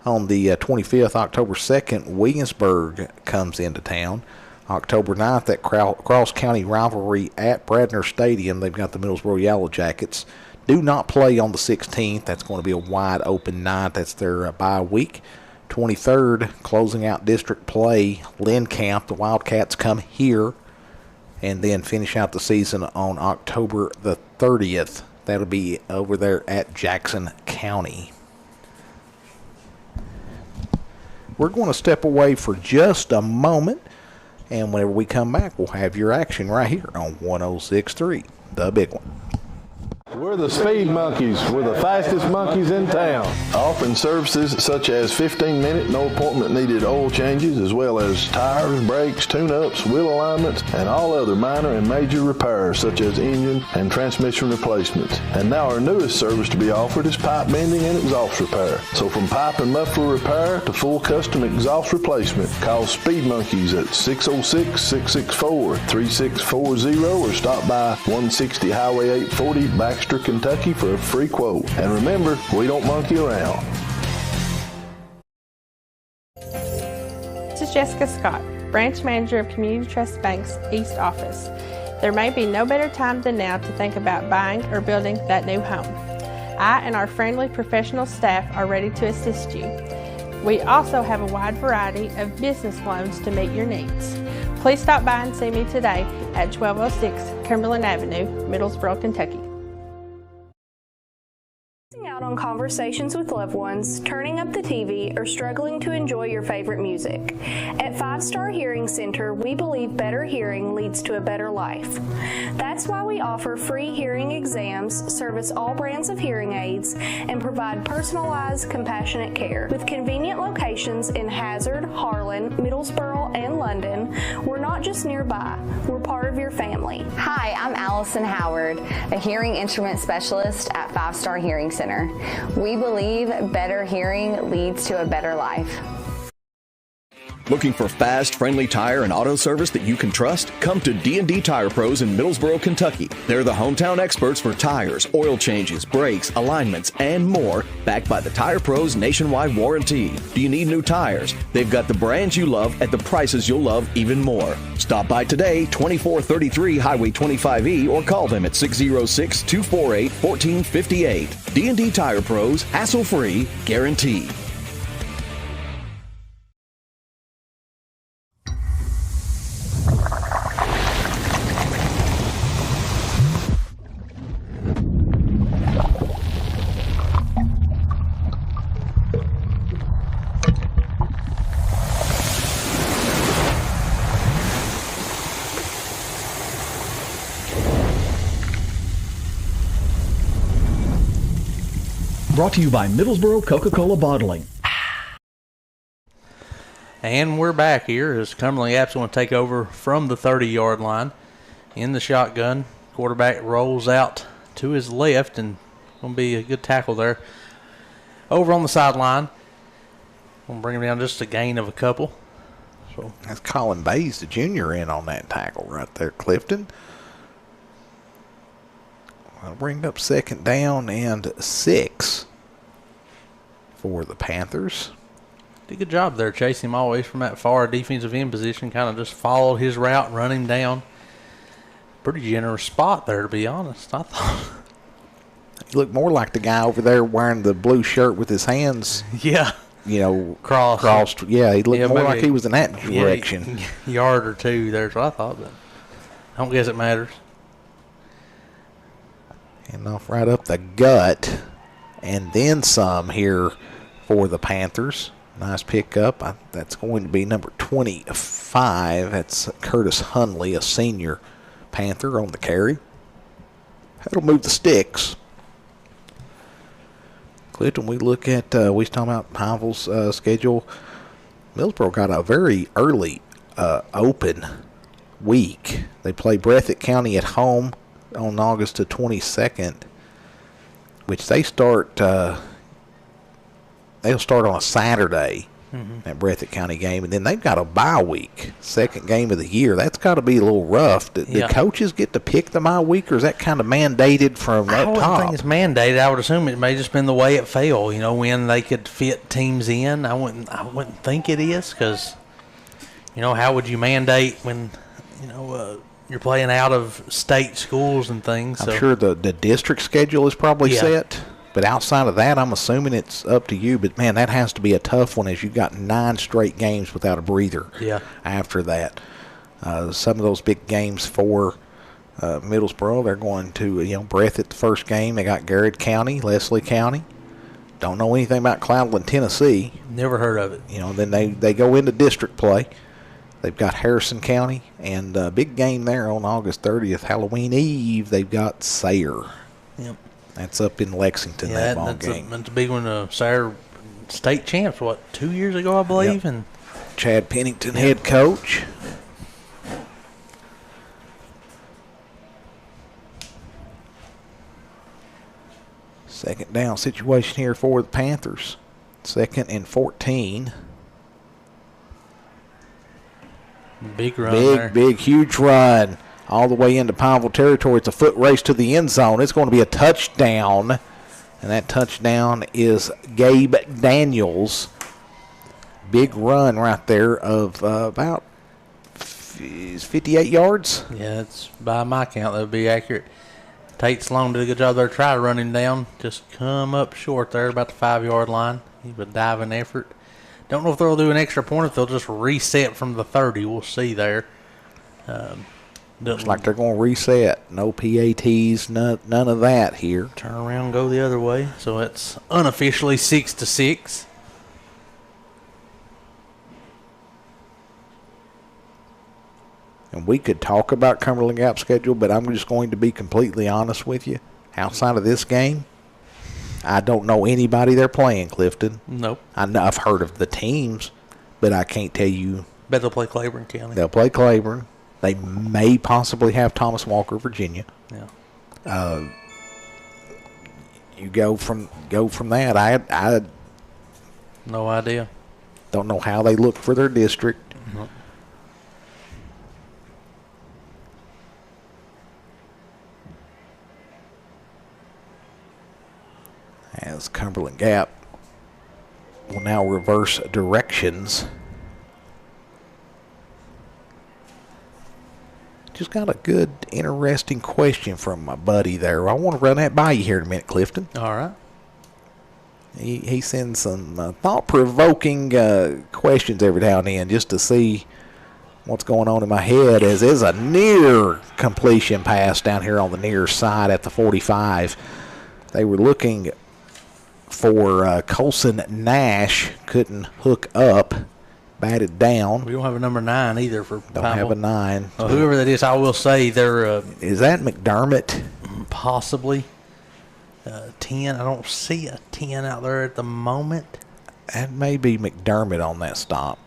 on the 25th. October 2nd, Williamsburg comes into town. October 9th, that cross-county rivalry at Bradner Stadium. They've got the Middlesboro Yellow Jackets. Do not play on the 16th. That's going to be a wide-open night. That's their bye week. 23rd, closing out district play, Lynn Camp. The Wildcats come here and then finish out the season on October the 30th. That'll be over there at Jackson County. We're going to step away for just a moment, and whenever we come back, we'll have your action right here on 106.3, The Big One. We're the Speed Monkeys. We're the fastest monkeys in town. Offering services such as 15-minute, no appointment needed oil changes, as well as tires, brakes, tune-ups, wheel alignments, and all other minor and major repairs such as engine and transmission replacements. And now our newest service to be offered is pipe bending and exhaust repair. So from pipe and muffler repair to full custom exhaust replacement, call Speed Monkeys at 606-664-3640 or stop by 160 Highway 840 Baxter, Kentucky for a free quote. And remember, we don't monkey around. This is Jessica Scott, branch manager of Community Trust Bank's East Office. There may be no better time than now to think about buying or building that new home. I and our friendly professional staff are ready to assist you. We also have a wide variety of business loans to meet your needs. Please stop by and see me today at 1206 Cumberland Avenue, Middlesboro, Kentucky. Out on conversations with loved ones, turning up the TV, or struggling to enjoy your favorite music. At 5 Star Hearing Center, we believe better hearing leads to a better life. That's why we offer free hearing exams, service all brands of hearing aids, and provide personalized, compassionate care. With convenient locations in Hazard, Harlan, Middlesboro, and London, we're not just nearby, we're part of your family. Hi, I'm Allison Howard, a hearing instrument specialist at 5 Star Hearing Center. We believe better hearing leads to a better life. Looking for fast, friendly tire and auto service that you can trust? Come to D&D Tire Pros in Middlesboro, Kentucky. They're the hometown experts for tires, oil changes, brakes, alignments, and more, backed by the Tire Pros nationwide warranty. Do you need new tires? They've got the brands you love at the prices you'll love even more. Stop by today, 2433 Highway 25E, or call them at 606-248-1458. D&D Tire Pros, hassle-free, guaranteed. Brought to you by Middlesboro Coca-Cola Bottling. And we're back here as Cumberland Gap's going to take over from the 30-yard line in the shotgun. Quarterback rolls out to his left, and going to be a good tackle there. Over on the sideline, going to bring him down just a gain of a couple. So that's Colin Bays, the junior, in on that tackle right there, Clifton. I'll bring up 2nd down and 6 for the Panthers. Did a good job there, chasing him always from that far defensive end position. Kind of just followed his route and run him down. Pretty generous spot there, to be honest, I thought. He looked more like the guy over there wearing the blue shirt with his hands. Yeah. You know, crossed. Yeah, he looked more like he was in that direction. Yard or two, there's what I thought, but I don't guess it matters. And off right up the gut, and then some here for the Panthers. Nice pickup. That's going to be number 25. That's Curtis Hunley, a senior Panther, on the carry. That'll move the sticks. Clifton, we look at, we was talking about Pineville's schedule. Middlesboro got a very early open week. They play Breathitt County at home on August the 22nd, which they start, they'll start on a Saturday, that Breathitt County game, and then they've got a bye week, 2nd game of the year. That's got to be a little rough. Do coaches get to pick the bye week, or is that kind of mandated from up top? I wouldn't think it's mandated. I would assume it may just been the way it fell, you know, when they could fit teams in. I wouldn't think it is, because, you know, how would you mandate when, you know, you're playing out of state schools and things. I'm sure the district schedule is probably set, but outside of that, I'm assuming it's up to you. But, man, that has to be a tough one, as you've got 9 straight games without a breather after that. Some of those big games for Middlesboro, they're going to, you know, Breathitt the first game. They got Garrett County, Leslie County. Don't know anything about Cloudland, Tennessee. Never heard of it. You know, then they go into district play. They've got Harrison County, and a big game there on August 30th, Halloween Eve. They've got Sayre. Yep. That's up in Lexington, that ball game. That's a big one. Sayre state champs, 2 years ago, I believe? Yep. And Chad Pennington, head coach. Second down situation here for the Panthers. 2nd and 14. Big run there. Big, huge run all the way into Pineville territory. It's a foot race to the end zone. It's going to be a touchdown, and that touchdown is Gabe Daniels. Big run right there of about 58 yards. Yeah, it's by my count, that would be accurate. Tate Sloan did a good job there. Try to run him down. Just come up short there, about the 5-yard line. He was a diving effort. Don't know if they'll do an extra point, if they'll just reset from the 30. We'll see there. Looks like they're going to reset. No PATs, none of that here. Turn around, go the other way. So it's unofficially 6-6. And we could talk about Cumberland Gap schedule, but I'm just going to be completely honest with you. Outside of this game, I don't know anybody they're playing, Clifton. Nope. I've heard of the teams, but I can't tell you. Bet they'll play Claiborne County. They'll play Claiborne. They may possibly have Thomas Walker, Virginia. Yeah. You go from that. I no idea. Don't know how they look for their district. Mm-hmm. As Cumberland Gap will now reverse directions. Just got a good, interesting question from my buddy there. I want to run that by you here in a minute, Clifton. All right. He sends some thought-provoking questions every now and then just to see what's going on in my head, as is a near completion pass down here on the near side at the 45. They were looking for Colson Nash, couldn't hook up, batted down. We don't have a number 9 either for Don't Pineville. have a 9. Well, whoever that is, I will say they're Is that McDermott? possibly 10. I don't see a 10 out there at the moment. That may be McDermott on that stop.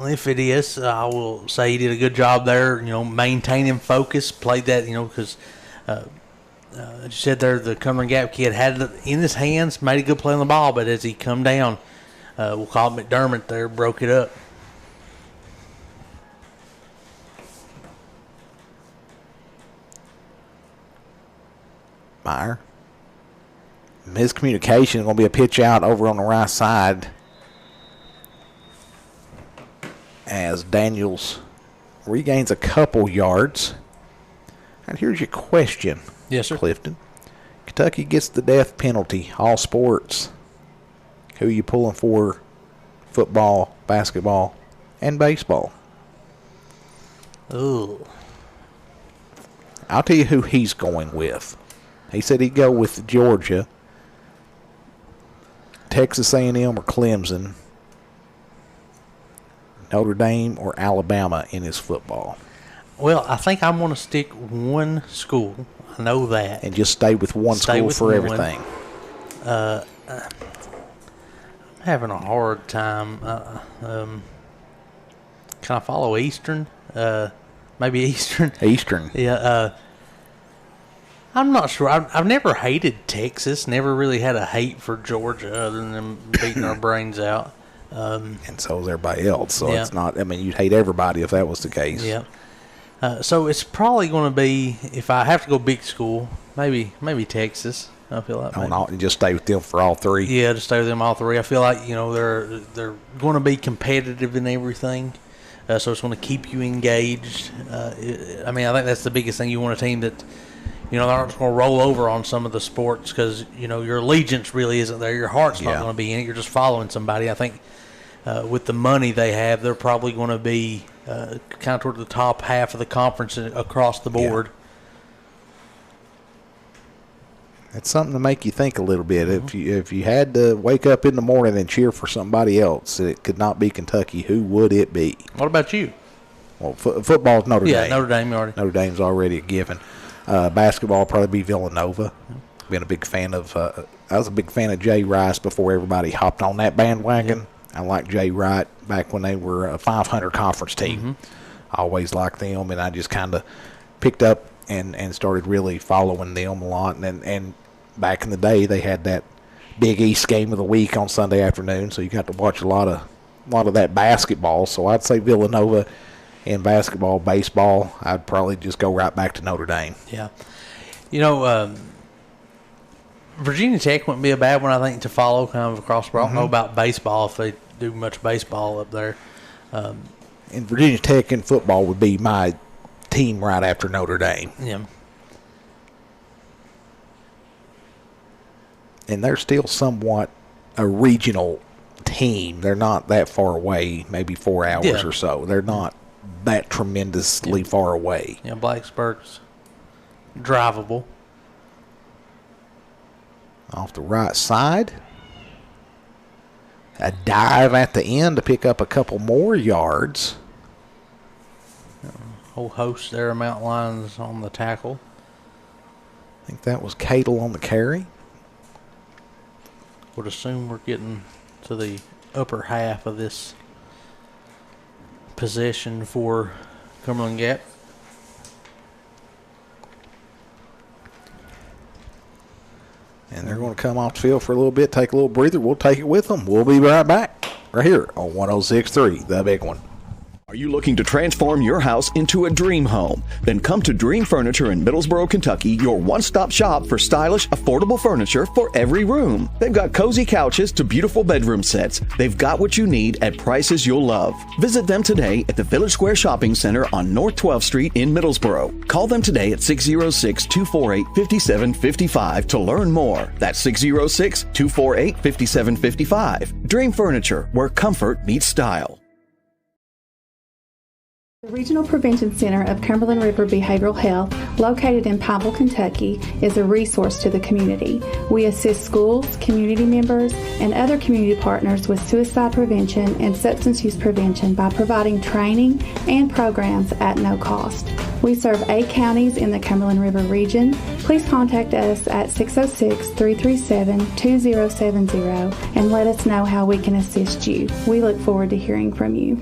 If it is, I will say he did a good job there, maintaining focus, played that, because you said there the Cumberland Gap kid had it in his hands, made a good play on the ball, but as he come down, we'll call it McDermott there, broke it up. Meyer. Miscommunication is going to be a pitch out over on the right side as Daniels regains a couple yards. And here's your question, Yes, sir. Clifton. Kentucky gets the death penalty, all sports. Who are you pulling for? Football, basketball, and baseball. Ooh. I'll tell you who he's going with. He said he'd go with Georgia, Texas A&M or Clemson, Notre Dame or Alabama in his football. Well, I think I'm going to stick one school. I know that. And just stay with one Stay school with for one. everything. I'm having a hard time. Can I follow Eastern? Maybe Eastern. Eastern. Yeah. I'm not sure. I've never hated Texas. Never really had a hate for Georgia other than them beating our brains out. And so is everybody else. So Yeah. it's not, you'd hate everybody if that was the case. Yeah. So it's probably going to be, if I have to go big school, maybe Texas. I feel like. And just stay with them for all three. Yeah, to stay with them all three. I feel like they're going to be competitive in everything, so it's going to keep you engaged. I think that's the biggest thing. You want a team that they're not just going to roll over on some of the sports because your allegiance really isn't there. Your heart's not going to be in it. You're just following somebody. I think with the money they have, they're probably going to be kind of toward the top half of the conference across the board. Yeah. It's something to make you think a little bit. Mm-hmm. If you had to wake up in the morning and cheer for somebody else, it could not be Kentucky. Who would it be? What about you? Well, football's Notre Dame. Yeah, Notre Dame already. Notre Dame's already a given. Basketball will probably be Villanova. Been a big fan of. I was a big fan of Jay Rice before everybody hopped on that bandwagon. I liked Jay Wright back when they were a 500 conference team. Mm-hmm. I always liked them, and I just kind of picked up and started really following them a lot. And back in the day, they had that Big East game of the week on Sunday afternoon, so you got to watch a lot of that basketball. So I'd say Villanova in basketball. Baseball, I'd probably just go right back to Notre Dame. Yeah. Virginia Tech wouldn't be a bad one, I think, to follow kind of across. I don't know about baseball, if they do much baseball up there. And Virginia Tech in football would be my team right after Notre Dame. Yeah. And they're still somewhat a regional team. They're not that far away, maybe 4 hours or so. They're not that tremendously far away. Yeah, Blacksburg's drivable. Off the right side. A dive at the end to pick up a couple more yards. Whole host there of Mount Lions on the tackle. I think that was Cadle on the carry. Would assume we're getting to the upper half of this possession for Cumberland Gap. And they're going to come off the field for a little bit, take a little breather. We'll take it with them. We'll be right back. right here on 106.3, The Big One. Are you looking to transform your house into a dream home? Then come to Dream Furniture in Middlesboro, Kentucky, your one-stop shop for stylish, affordable furniture for every room. They've got cozy couches to beautiful bedroom sets. They've got what you need at prices you'll love. Visit them today at the Village Square Shopping Center on North 12th Street in Middlesboro. Call them today at 606-248-5755 to learn more. That's 606-248-5755. Dream Furniture, where comfort meets style. The Regional Prevention Center of Cumberland River Behavioral Health, located in Pineville, Kentucky, is a resource to the community. We assist schools, community members, and other community partners with suicide prevention and substance use prevention by providing training and programs at no cost. We serve 8 counties in the Cumberland River region. Please contact us at 606-337-2070 and let us know how we can assist you. We look forward to hearing from you.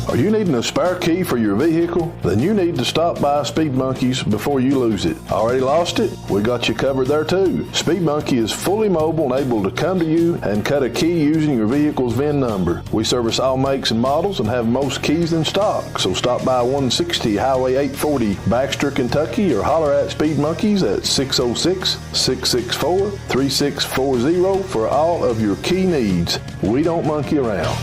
Are you needing a spare key for your vehicle? Then you need to stop by Speed Monkeys before you lose it. Already lost it? We got you covered there too. Speed Monkey is fully mobile and able to come to you and cut a key using your vehicle's VIN number. We service all makes and models and have most keys in stock. So stop by 160 Highway 840, Baxter, Kentucky, or holler at Speed Monkeys at 606-664-3640 for all of your key needs. We don't monkey around.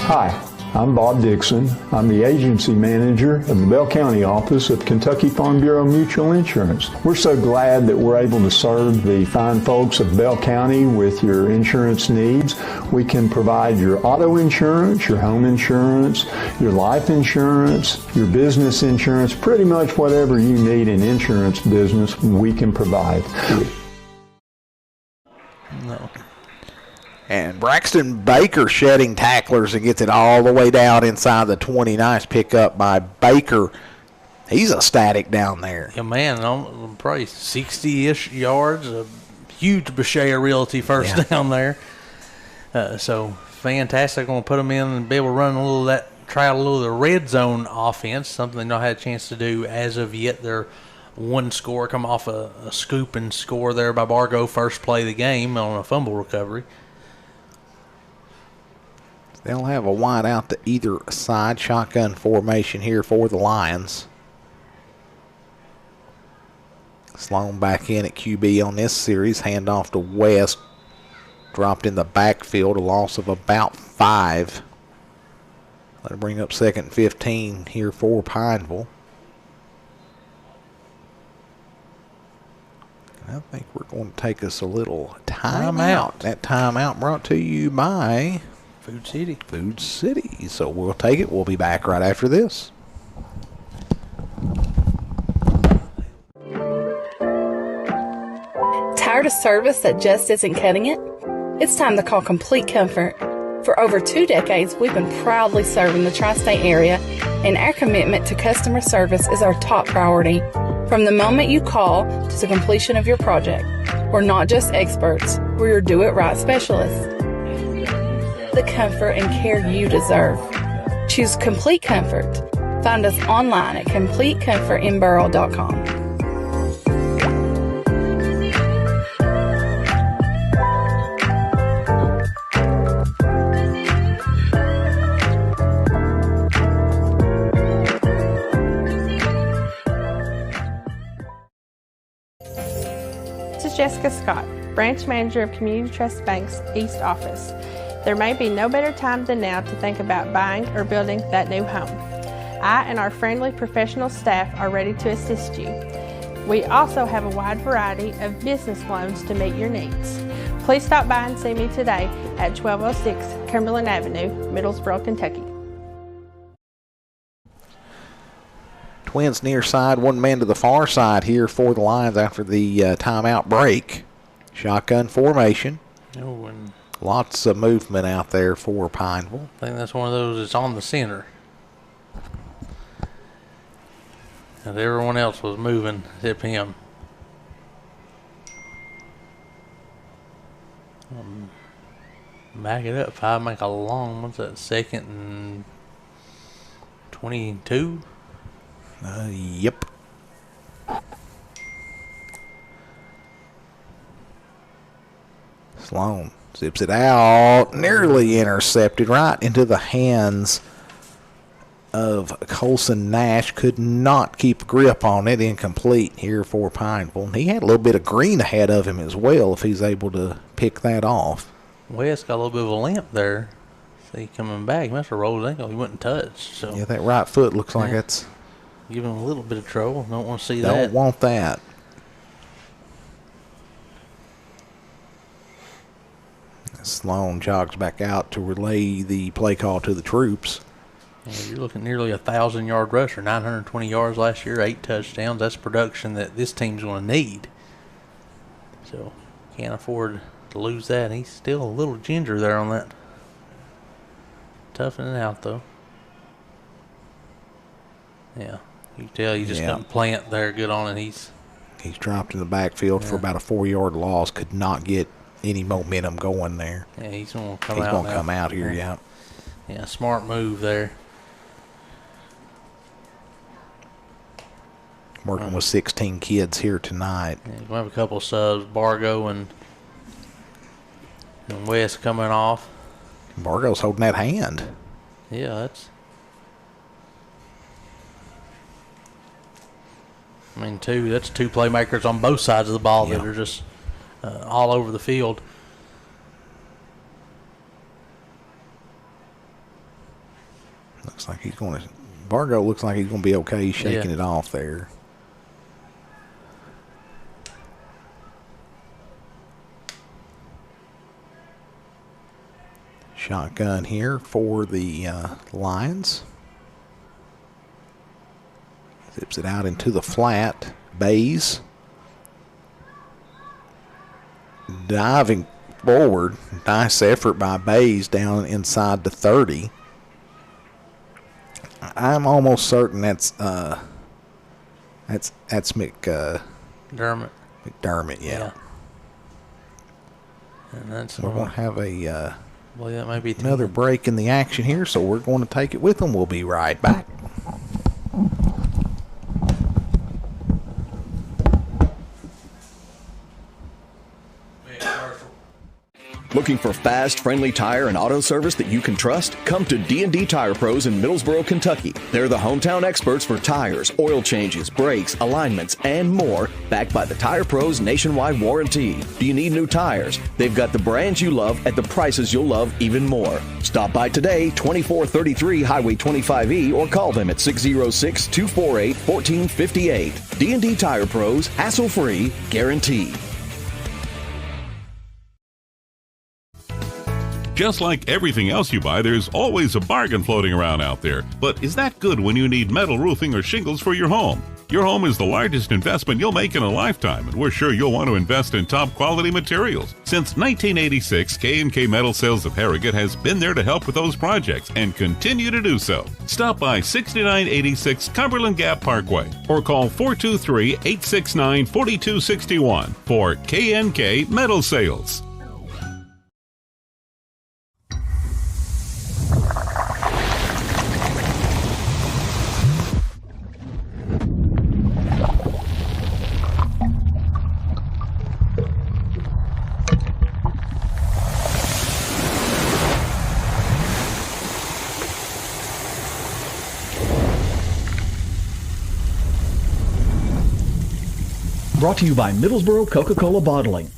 Hi, I'm Bob Dixon. I'm the agency manager of the Bell County office of Kentucky Farm Bureau Mutual Insurance. We're so glad that we're able to serve the fine folks of Bell County with your insurance needs. We can provide your auto insurance, your home insurance, your life insurance, your business insurance, pretty much whatever you need in insurance business, we can provide. No. And Braxton Baker shedding tacklers and gets it all the way down inside the 20. Nice pickup by Baker. He's a static down there. Yeah, man, probably 60-ish yards. A huge Bashir Realty first down there. So fantastic. Going to put them in and be able to run a little of that, try a little of the red zone offense, something they've not had a chance to do as of yet. They're one score, come off a scoop and score there by Bargo, first play of the game on a fumble recovery. They'll have a wide out to either side. Shotgun formation here for the Lions. Sloan back in at QB on this series. Handoff to West. Dropped in the backfield. A loss of about 5. That'll bring up 2nd and 15 here for Pineville. I think we're going to take us a little timeout. That timeout brought to you by Food City. Food City. So we'll take it. We'll be back right after this. Tired of service that just isn't cutting it? It's time to call Complete Comfort. For over 2 decades, we've been proudly serving the tri-state area, and our commitment to customer service is our top priority. From the moment you call to the completion of your project, we're not just experts, we're your do-it-right specialists. The comfort and care you deserve. Choose Complete Comfort. Find us online at CompleteComfortInBurrell.com. This is Jessica Scott, Branch Manager of Community Trust Bank's East Office. There may be no better time than now to think about buying or building that new home. I and our friendly professional staff are ready to assist you. We also have a wide variety of business loans to meet your needs. Please stop by and see me today at 1206 Cumberland Avenue, Middlesboro, Kentucky. Twins near side, one man to the far side here for the Lions after the timeout break. Shotgun formation. Oh, and lots of movement out there for Pineville. I think that's one of those that's on the center. And everyone else was moving except him. Back it up. 5, make a long, what's that, 2nd and 22? Yep. Sloan zips it out, nearly intercepted right into the hands of Colson Nash. Could not keep a grip on it. Incomplete here for Pineville. He had a little bit of green ahead of him as well if he's able to pick that off. West got a little bit of a limp there. See, coming back, he must have rolled his ankle. He wasn't touched. So. Yeah, that right foot looks like it's giving him a little bit of trouble. Don't want to see that. Don't want that. Sloan jogs back out to relay the play call to the troops. Yeah, you're looking nearly 1,000-yard rusher, 920 yards last year, 8 touchdowns. That's production that this team's going to need. So can't afford to lose that. He's still a little ginger there on that. Toughing it out, though. Yeah, you can tell you just couldn't plant there good on it. He's dropped in the backfield for about a 4-yard loss. Could not get any momentum going there. Yeah, he's going to come he's out. He's going to come out here, yeah. Yeah, smart move there. Working with 16 kids here tonight. Yeah, we have a couple of subs, Bargo and West coming off. Bargo's holding that hand. Yeah, that's. I mean, that's two playmakers on both sides of the ball that are just all over the field. Looks like he's going to. Bargo looks like he's going to be okay. He's shaking it off there. Shotgun here for the Lions. Zips it out into the flat. Bays diving forward. Nice effort by Bays down inside the 30. I'm almost certain that's McDermott. McDermott, yeah. And that's we're going to have a well, that might be another break in the action here, so we're going to take it with them. We'll be right back. Looking for fast, friendly tire and auto service that you can trust? Come to D&D Tire Pros in Middlesboro, Kentucky. They're the hometown experts for tires, oil changes, brakes, alignments, and more, backed by the Tire Pros nationwide warranty. Do you need new tires? They've got the brands you love at the prices you'll love even more. Stop by today, 2433 Highway 25E, or call them at 606-248-1458. D&D Tire Pros, hassle-free, guaranteed. Just like everything else you buy, there's always a bargain floating around out there. But is that good when you need metal roofing or shingles for your home? Your home is the largest investment you'll make in a lifetime, and we're sure you'll want to invest in top quality materials. Since 1986, K&K Metal Sales of Harrogate has been there to help with those projects and continue to do so. Stop by 6986 Cumberland Gap Parkway or call 423-869-4261 for K&K Metal Sales. Brought to you by Middlesboro Coca-Cola Bottling.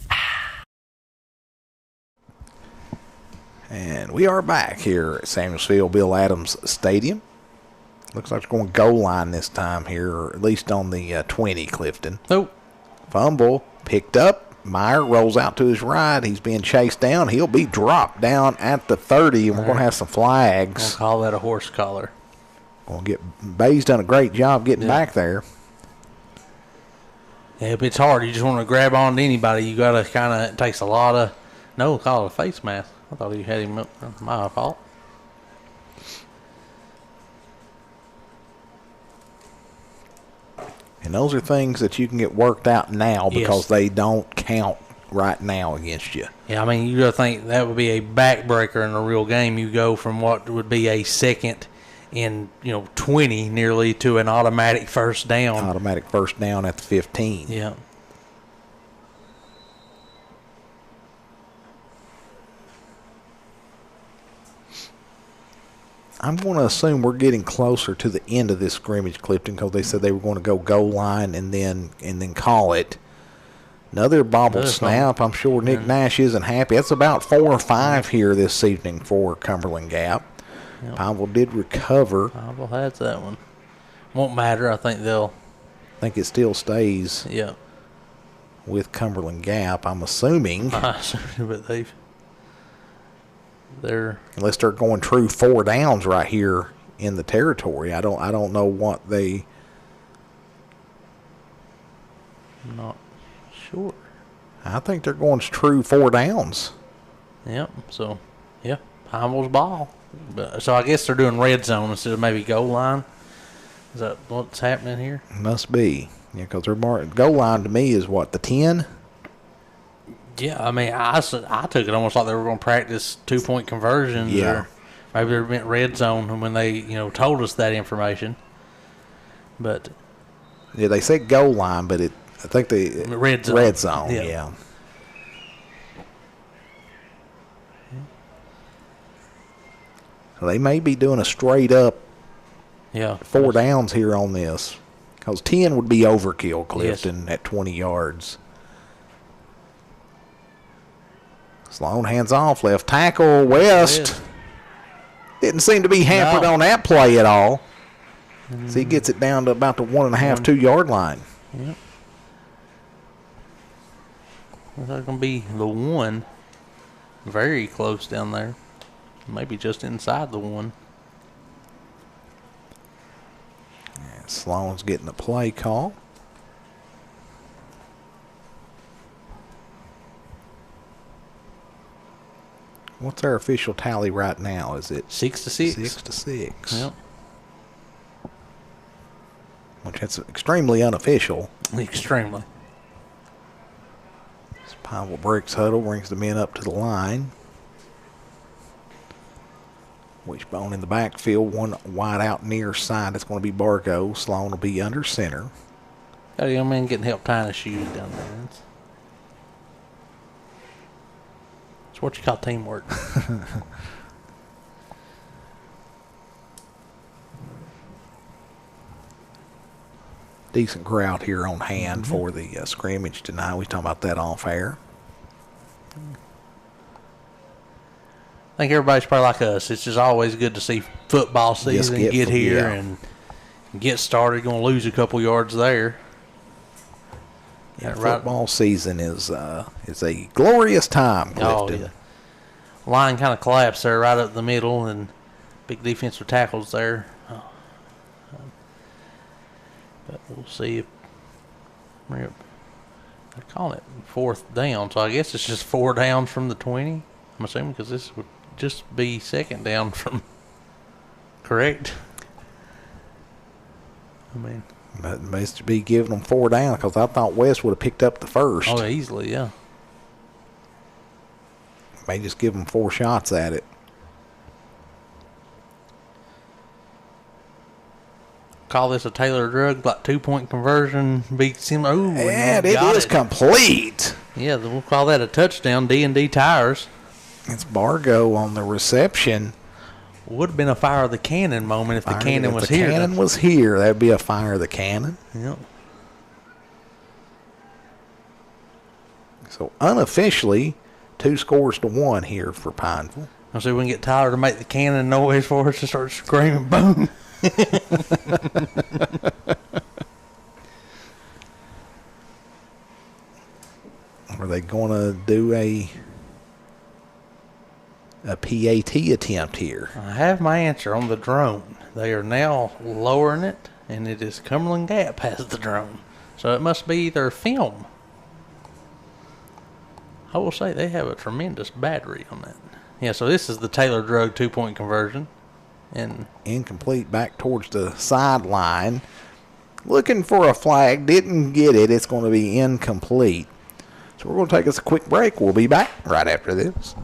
And we are back here at Samuelsville Bill Adams Stadium. Looks like we're going goal line this time here, or at least on the 20, Clifton. Nope. Fumble picked up. Meyer rolls out to his right. He's being chased down. He'll be dropped down at the 30, and we're going to have some flags. We'll call that a horse collar. Bay's done a great job getting back there. Yeah, if it's hard, you just want to grab on to anybody. You got to kind of, it takes a lot of, no, call it a face mask. I thought he had him up. My fault. And those are things that you can get worked out now because they don't count right now against you. Yeah, I mean, you got to think that would be a backbreaker in a real game. You go from what would be a second in 20 nearly to an automatic first down. Automatic first down at the 15. Yeah. I'm going to assume we're getting closer to the end of this scrimmage, Clifton, because they said they were going to go goal line and then call it. Another bobble snap. I'm sure Nick Nash isn't happy. That's about 4 or 5 here this evening for Cumberland Gap. Yep. Pineville did recover. Pineville has that one. Won't matter. I think it still stays. Yeah. With Cumberland Gap, I'm assuming. But they're unless they're going true 4 downs right here in the territory. I don't know what they. Not sure. I think they're going true 4 downs. Yep. So, yeah, Pineville's ball. So I guess they're doing red zone instead of maybe goal line. Is that what's happening here? Must be. Yeah, because their goal line to me is what, the 10? Yeah, I mean, I took it almost like they were going to practice 2-point conversions. Yeah. Or maybe they meant red zone when they, told us that information. But yeah, they said goal line, but I think they red zone. Red zone, yeah. So they may be doing a straight up 4 downs here on this. Because 10 would be overkill, Clifton, at 20 yards. Sloan hands off, left tackle, West. Didn't seem to be hampered on that play at all. So he gets it down to about the 1.5, 2 yard line. Yep. That's going to be the 1. Very close down there. Maybe just inside the 1. And Sloan's getting the play call. What's our official tally right now? Is it 6-6? 6-6. Yep. Which that's extremely unofficial. Extremely. Pineville breaks huddle, brings the men up to the line. Wishbone in the backfield, one wide out near side. It's going to be Bargo. Sloan will be under center. Got a young man getting help tying his shoes down there. It's what you call teamwork. Decent crowd here on hand for the scrimmage tonight. We talking about that off air. I think everybody's probably like us. It's just always good to see football season get here and get started. Going to lose a couple yards there. Yeah, football season is a glorious time, Clifton. Oh, yeah. Line kind of collapsed there right up the middle, and big defensive tackles there. But we'll see if they're calling it 4th down. So I guess it's just 4 downs from the 20. I'm assuming because this would just be 2nd down from. Correct. I mean, but must be giving them 4 down because I thought West would have picked up the first. Oh, easily, yeah. May just give them 4 shots at it. Call this a Taylor drug, like 2-point conversion. Beats him. Oh, and it is complete. Yeah, we'll call that a touchdown. D&D Tires. It's Bargo on the reception. Would have been a fire of the cannon moment if the cannon was here. If the cannon was here, that'd be a fire of the cannon. Yep. So unofficially, 2 scores to 1 here for Pineville. I'll see if we can get Tyler to make the cannon noise for us to start screaming boom. Are they going to do a PAT attempt here? I have my answer on the drone. They are now lowering it, and it is Cumberland Gap has the drone. So it must be their film. I will say they have a tremendous battery on that. Yeah, so this is the Taylor drug 2-point conversion. And incomplete back towards the sideline. Looking for a flag. Didn't get it. It's going to be incomplete. So we're going to take us a quick break. We'll be back right after this.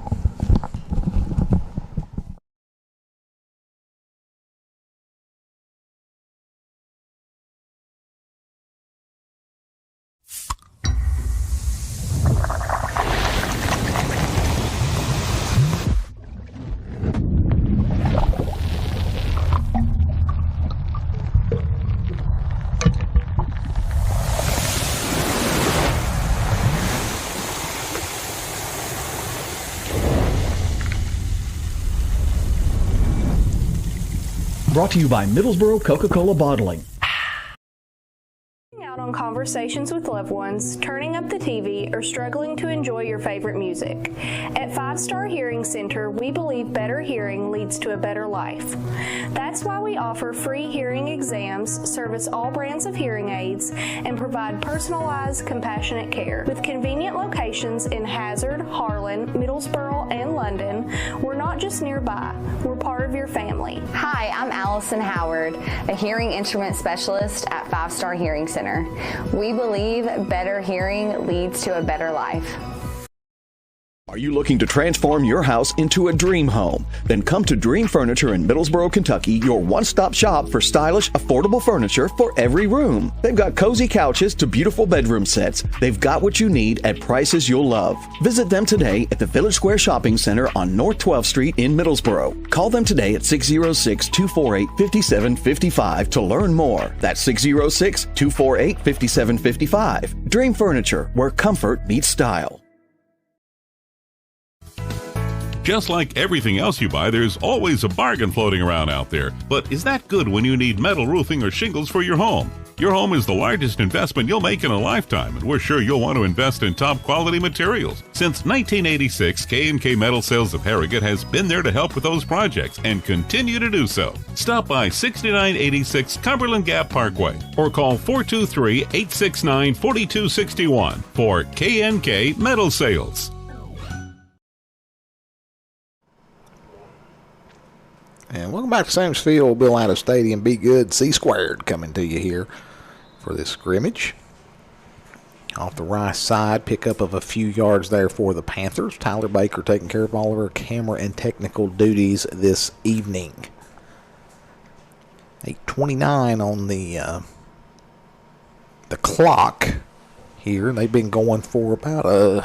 Brought to you by Middlesboro Coca-Cola Bottling. Out on conversations with loved ones, turning up the TV, or struggling to enjoy your favorite music. At 5 Star Hearing Center, we believe better hearing leads to a better life. That's why we offer free hearing exams, service all brands of hearing aids, and provide personalized, compassionate care. With convenient locations in Hazard, Harlan, Middlesboro, and London, we're not just nearby, we're part of your family. Hi, I'm Allison Howard, a hearing instrument specialist at 5 Star Hearing Center. We believe better hearing leads to a better life. Are you looking to transform your house into a dream home? Then come to Dream Furniture in Middlesboro, Kentucky, your one-stop shop for stylish, affordable furniture for every room. They've got cozy couches to beautiful bedroom sets. They've got what you need at prices you'll love. Visit them today at the Village Square Shopping Center on North 12th Street in Middlesboro. Call them today at 606-248-5755 to learn more. That's 606-248-5755. Dream Furniture, where comfort meets style. Just like everything else you buy, there's always a bargain floating around out there. But is that good when you need metal roofing or shingles for your home? Your home is the largest investment you'll make in a lifetime, and we're sure you'll want to invest in top quality materials. Since 1986, K&K Metal Sales of Harrogate has been there to help with those projects and continue to do so. Stop by 6986 Cumberland Gap Parkway or call 423-869-4261 for K&K Metal Sales. And welcome back to Sam's Field, Bill Adams Stadium. Be good, C squared coming to you here for this scrimmage. Off the right side, pickup of a few yards there for the Panthers. Tyler Baker taking care of all of our camera and technical duties this evening. 8:29 on the clock here. They've been going for about a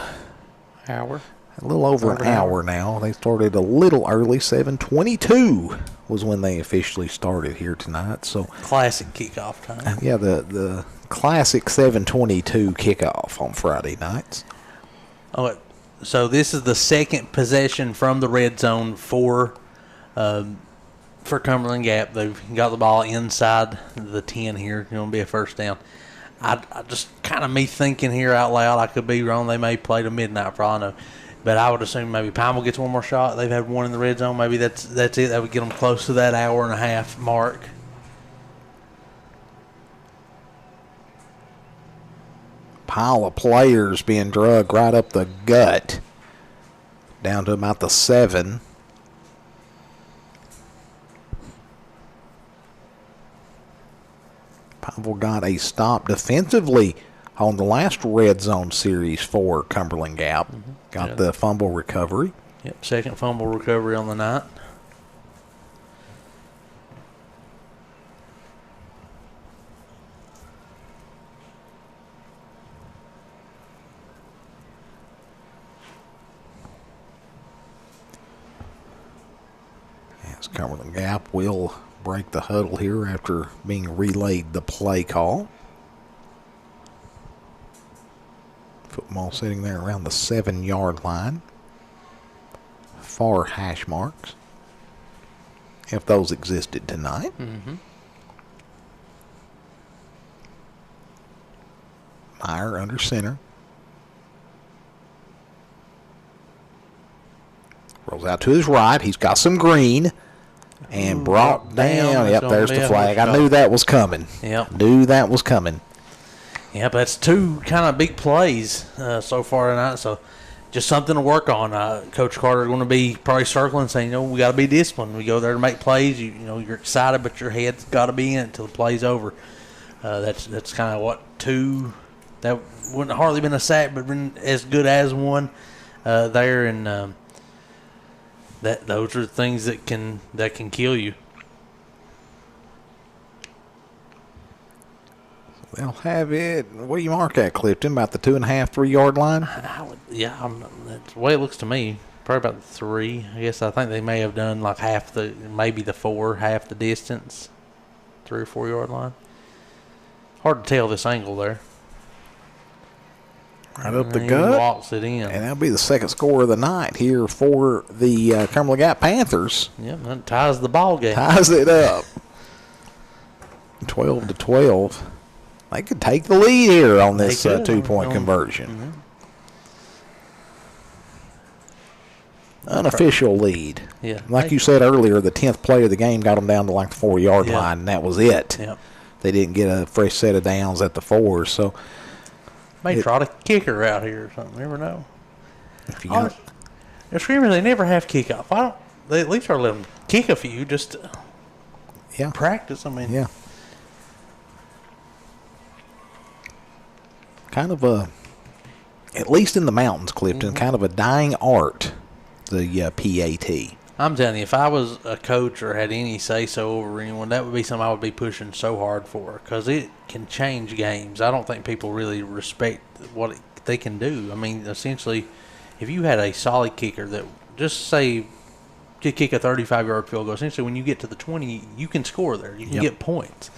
little over an hour now. They started a little early. 7:22 was when they officially started here tonight. So classic kickoff time. Yeah, the classic 7:22 kickoff on Friday nights. Oh, so this is the second possession from the red zone for Cumberland Gap. They've got the ball inside the 10 here. It's going to be a first down. I just kind of me thinking here out loud. I could be wrong. They may play to midnight for all I know. But I would assume maybe Pineville gets one more shot. They've had one in the red zone. Maybe that's it. That would get them close to that hour and a half mark. Pile of players being drugged right up the gut. Down to about the 7. Pineville got a stop defensively on the last red zone series for Cumberland Gap. Got the fumble recovery. Yep, second fumble recovery on the night. As Cumberland Gap will break the huddle here after being relayed the play call. Football sitting there around the 7-yard line. Far hash marks, if those existed tonight. Meyer under center. Rolls out to his right. He's got some green. And brought down. Yep, there's the flag. I knew that was coming. Yep. Knew that was coming. Yep, that's two kind of big plays so far tonight. So just something to work on. Coach Carter is going to be probably circling, saying, we got to be disciplined. We go there to make plays. You're excited, but your head's got to be in it until the play's over. That's kind of what two. That wouldn't have hardly been a sack, but been as good as one there, and those are things that can kill you. They'll have it. What do you mark at, Clifton? About the 2.5, 3 yard line? That's the way it looks to me. Probably about 3. I guess I think they may have done like maybe the 4, half the distance, 3 or 4 yard line. Hard to tell this angle there. Right up the He gut. walks it in. And that'll be the second score of the night here for the Cumberland Gap Panthers. Yep, that ties the ball game. Ties it up. 12-12. They could take the lead here on this 2-point conversion. Unofficial lead. Yeah. Like you said earlier, the 10th play of the game got them down to like the 4-yard line, and that was it. Yep. They didn't get a fresh set of downs at the 4, so May trot a kicker out here or something. Never know. if you got, The Screamers, they never have kickoff. Why don't they at least are letting them kick a few just to practice? I mean, kind of a, at least in the mountains, Clifton, kind of a dying art, the PAT. I'm telling you, if I was a coach or had any say-so over anyone, that would be something I would be pushing so hard for because it can change games. I don't think people really respect what they can do. I mean, essentially, if you had a solid kicker that just say could kick a 35-yard field goal, essentially when you get to the 20, you can score there. You can get points.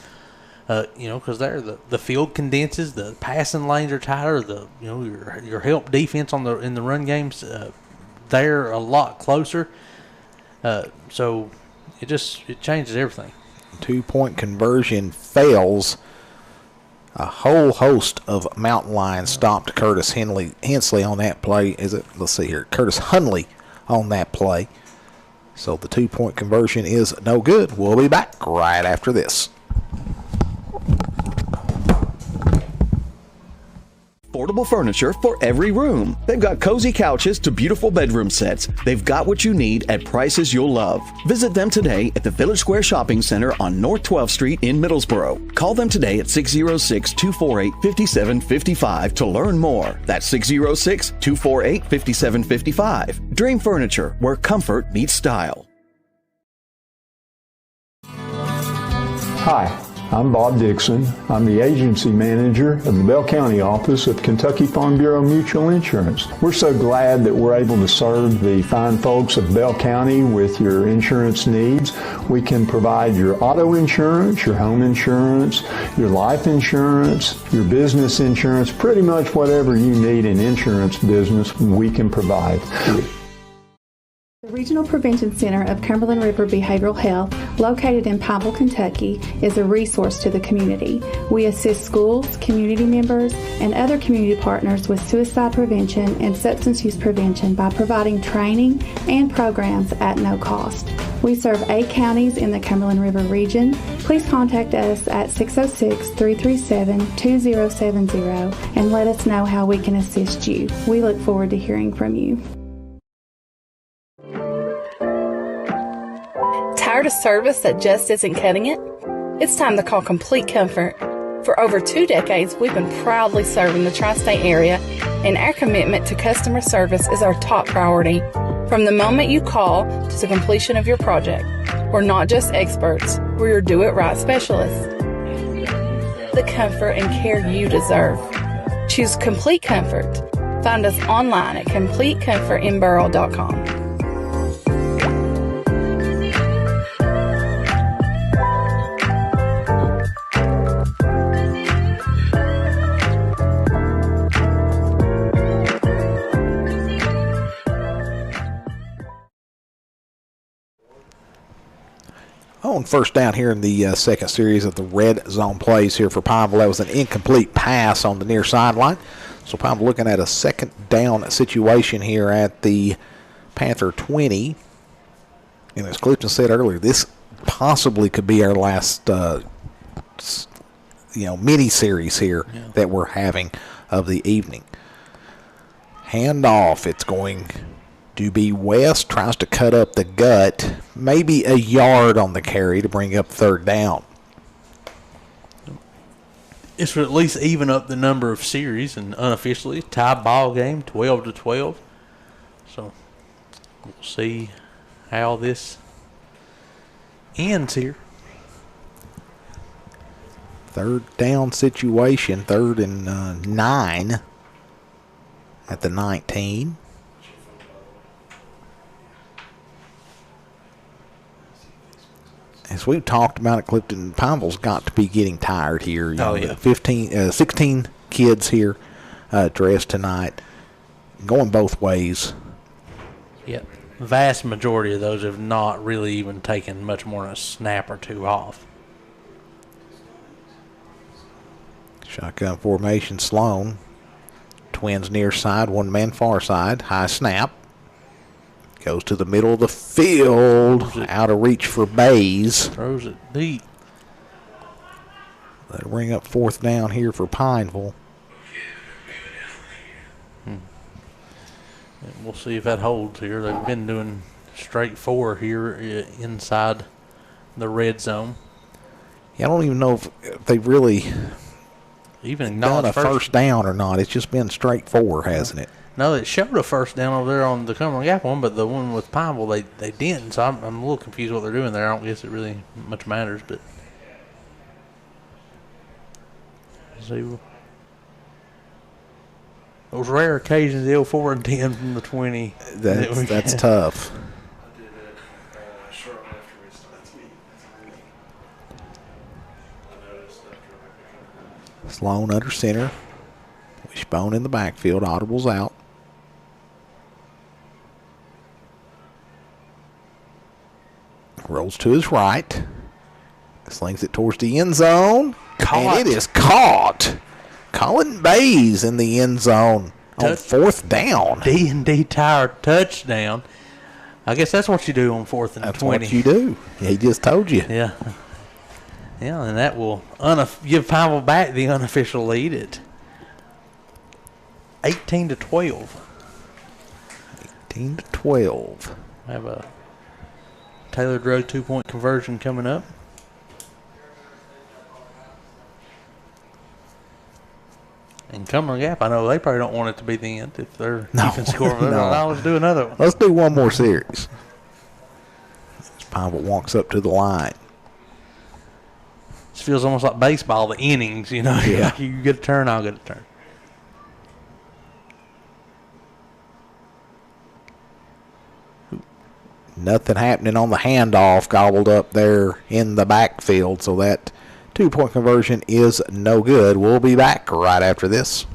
Because there the field condenses, the passing lanes are tighter. Your help defense in the run games, they're a lot closer. So it changes everything. 2-point conversion fails. A whole host of Mountain Lions stopped Curtis Hensley on that play. Let's see here. Curtis Hunley on that play. So the 2-point conversion is no good. We'll be back right after this. Affordable furniture for every room. They've got cozy couches to beautiful bedroom sets. They've got what you need at prices you'll love. Visit them today at the Village Square Shopping Center on North 12th Street in Middlesboro. Call them today at 606-248-5755 to learn more. That's 606-248-5755. Dream Furniture, where comfort meets style. Hi, I'm Bob Dixon. I'm the agency manager of the Bell County office of Kentucky Farm Bureau Mutual Insurance. We're so glad that we're able to serve the fine folks of Bell County with your insurance needs. We can provide your auto insurance, your home insurance, your life insurance, your business insurance, pretty much whatever you need in insurance business, we can provide. The Regional Prevention Center of Cumberland River Behavioral Health, located in Pineville, Kentucky, is a resource to the community. We assist schools, community members, and other community partners with suicide prevention and substance use prevention by providing training and programs at no cost. We serve 8 counties in the Cumberland River region. Please contact us at 606-337-2070 and let us know how we can assist you. We look forward to hearing from you. Tired of service that just isn't cutting it? It's time to call Complete Comfort. For over 2 decades, we've been proudly serving the tri-state area, and our commitment to customer service is our top priority. From the moment you call to the completion of your project, we're not just experts, we're your do-it-right specialists. The comfort and care you deserve. Choose Complete Comfort. Find us online at CompleteComfortInBurrell.com. On first down here in the second series of the red zone plays here for Pineville, that was an incomplete pass on the near sideline. So Pineville looking at a second down situation here at the Panther 20. And as Clifton said earlier, this possibly could be our last mini series here that we're having of the evening. Handoff, it's going to be West, tries to cut up the gut, maybe a yard on the carry to bring up third down. This would at least even up the number of series, and unofficially tie ball game 12-12. So we'll see how this ends here. Third down situation, 3rd and 9 at the 19. As we've talked about it, Clifton, Pineville's got to be getting tired here. 16 kids here addressed tonight, going both ways. Yep. Vast majority of those have not really even taken much more than a snap or two off. Shotgun formation, Sloan. Twins near side, one man far side. High snap. Goes to the middle of the field. Out of reach for Bays. Throws it deep. That'll bring up 4th down here for Pineville. And we'll see if that holds here. They've been doing straight 4 here inside the red zone. Yeah, I don't even know if they've really even done a first down or not. It's just been straight 4, hasn't it? No, it showed a first down over there on the Cumberland Gap one, but the one with Pineville, they didn't. So I'm a little confused what they're doing there. I don't guess it really much matters, but see. Those rare occasions, the 4 and 10 from the 20. That's tough. Sloan under center. Wishbone in the backfield. Audible's out. Rolls to his right. Slings it towards the end zone. Caught. And it is caught. Colin Bays in the end zone on 4th down. D&D Tire touchdown. I guess that's what you do on 4th and 20. That's what you do. He just told you. Yeah. Yeah, and that will give Pineville back the unofficial lead at 18-12. 18-12. Have a Taylor Drug 2-point conversion coming up. And Cumberland Gap, I know they probably don't want it to be the end if they're keeping score. No, let's do another one. Let's do one more series. As Pineville walks up to the line. This feels almost like baseball, the innings, you know. Yeah. You get a turn, I'll get a turn. Nothing happening on the handoff, gobbled up there in the backfield, so that 2-point conversion is no good. We'll be back right after this.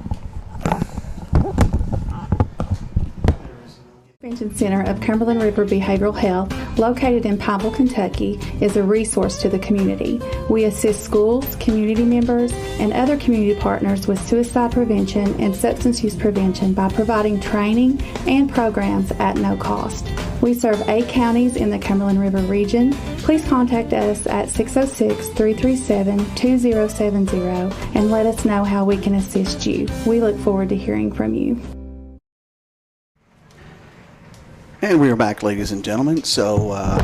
Prevention Center of Cumberland River Behavioral Health, located in Pineville, Kentucky, is a resource to the community. We assist schools, community members, and other community partners with suicide prevention and substance use prevention by providing training and programs at no cost. We serve 8 counties in the Cumberland River region. Please contact us at 606-337-2070 and let us know how we can assist you. We look forward to hearing from you. And we are back, ladies and gentlemen. So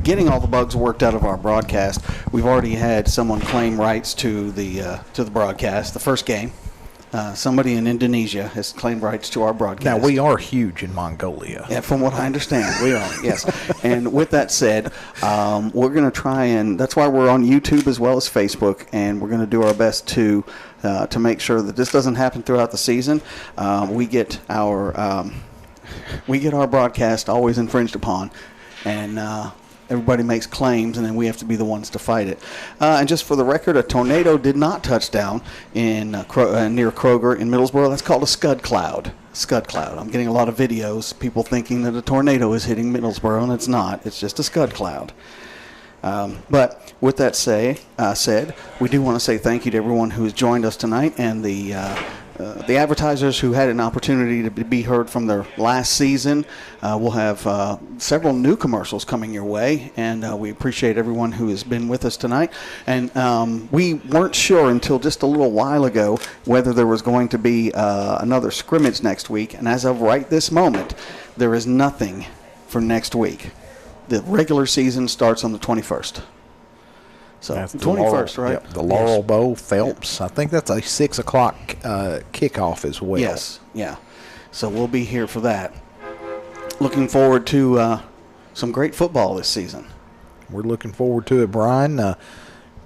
getting all the bugs worked out of our broadcast, we've already had someone claim rights to the broadcast, the first game. Somebody in Indonesia has claimed rights to our broadcast. Now, we are huge in Mongolia. Yeah, from what I understand, we are, yes. And with that said, we're going to try and, that's why we're on YouTube as well as Facebook, and we're going to do our best to make sure that this doesn't happen throughout the season. We get our broadcast always infringed upon, and everybody makes claims, and then we have to be the ones to fight it. And just for the record, a tornado did not touch down in near Kroger in Middlesboro. That's called a scud cloud. Scud cloud. I'm getting a lot of videos, people thinking that a tornado is hitting Middlesboro, and it's not. It's just a scud cloud. But with that said, we do want to say thank you to everyone who has joined us tonight, and the advertisers who had an opportunity to be heard from their last season. We'll have several new commercials coming your way, and we appreciate everyone who has been with us tonight. And we weren't sure until just a little while ago whether there was going to be another scrimmage next week, and as of right this moment, there is nothing for next week. The regular season starts on the 21st. So that's 21st, right? Yep, the Laurel Bow, Phelps. I think that's a 6 o'clock kickoff as well. Yes, yeah. So we'll be here for that. Looking forward to some great football this season. We're looking forward to it, Brian.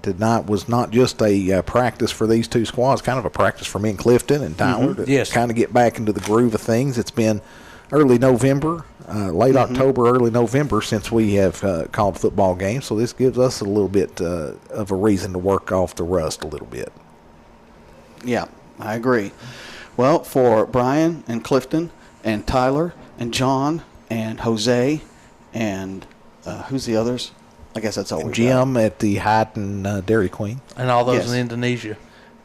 Tonight was not just a practice for these two squads, kind of a practice for me and Clifton and Tyler to kind of get back into the groove of things. It's been early November, late October, early November since we have called football games, so this gives us a little bit of a reason to work off the rust a little bit. Yeah, I agree. Well, for Brian and Clifton and Tyler and John and Jose and who's the others? I guess that's all we Jim at the Hyatt and Dairy Queen. And all those Yes. in Indonesia.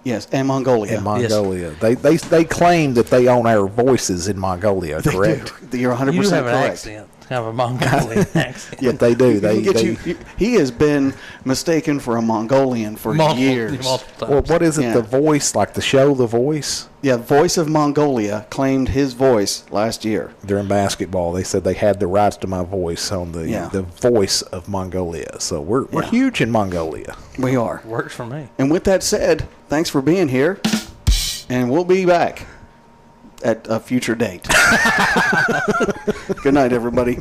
Yes, and Mongolia. In Mongolia. Yes. They claim that they own our voices in Mongolia, correct? You're 100% You have an correct. accent. Have a Mongolian accent. Yeah, they do. He has been mistaken for a Mongolian for years. Multiple Well, times. what is it? Yeah. The Voice, like the show The Voice? Yeah, Voice of Mongolia claimed his voice last year. During basketball, they said they had the rights to my voice on the Voice of Mongolia. So we're huge in Mongolia. We are. Works for me. And with that said, thanks for being here, and we'll be back at a future date. Good night, everybody.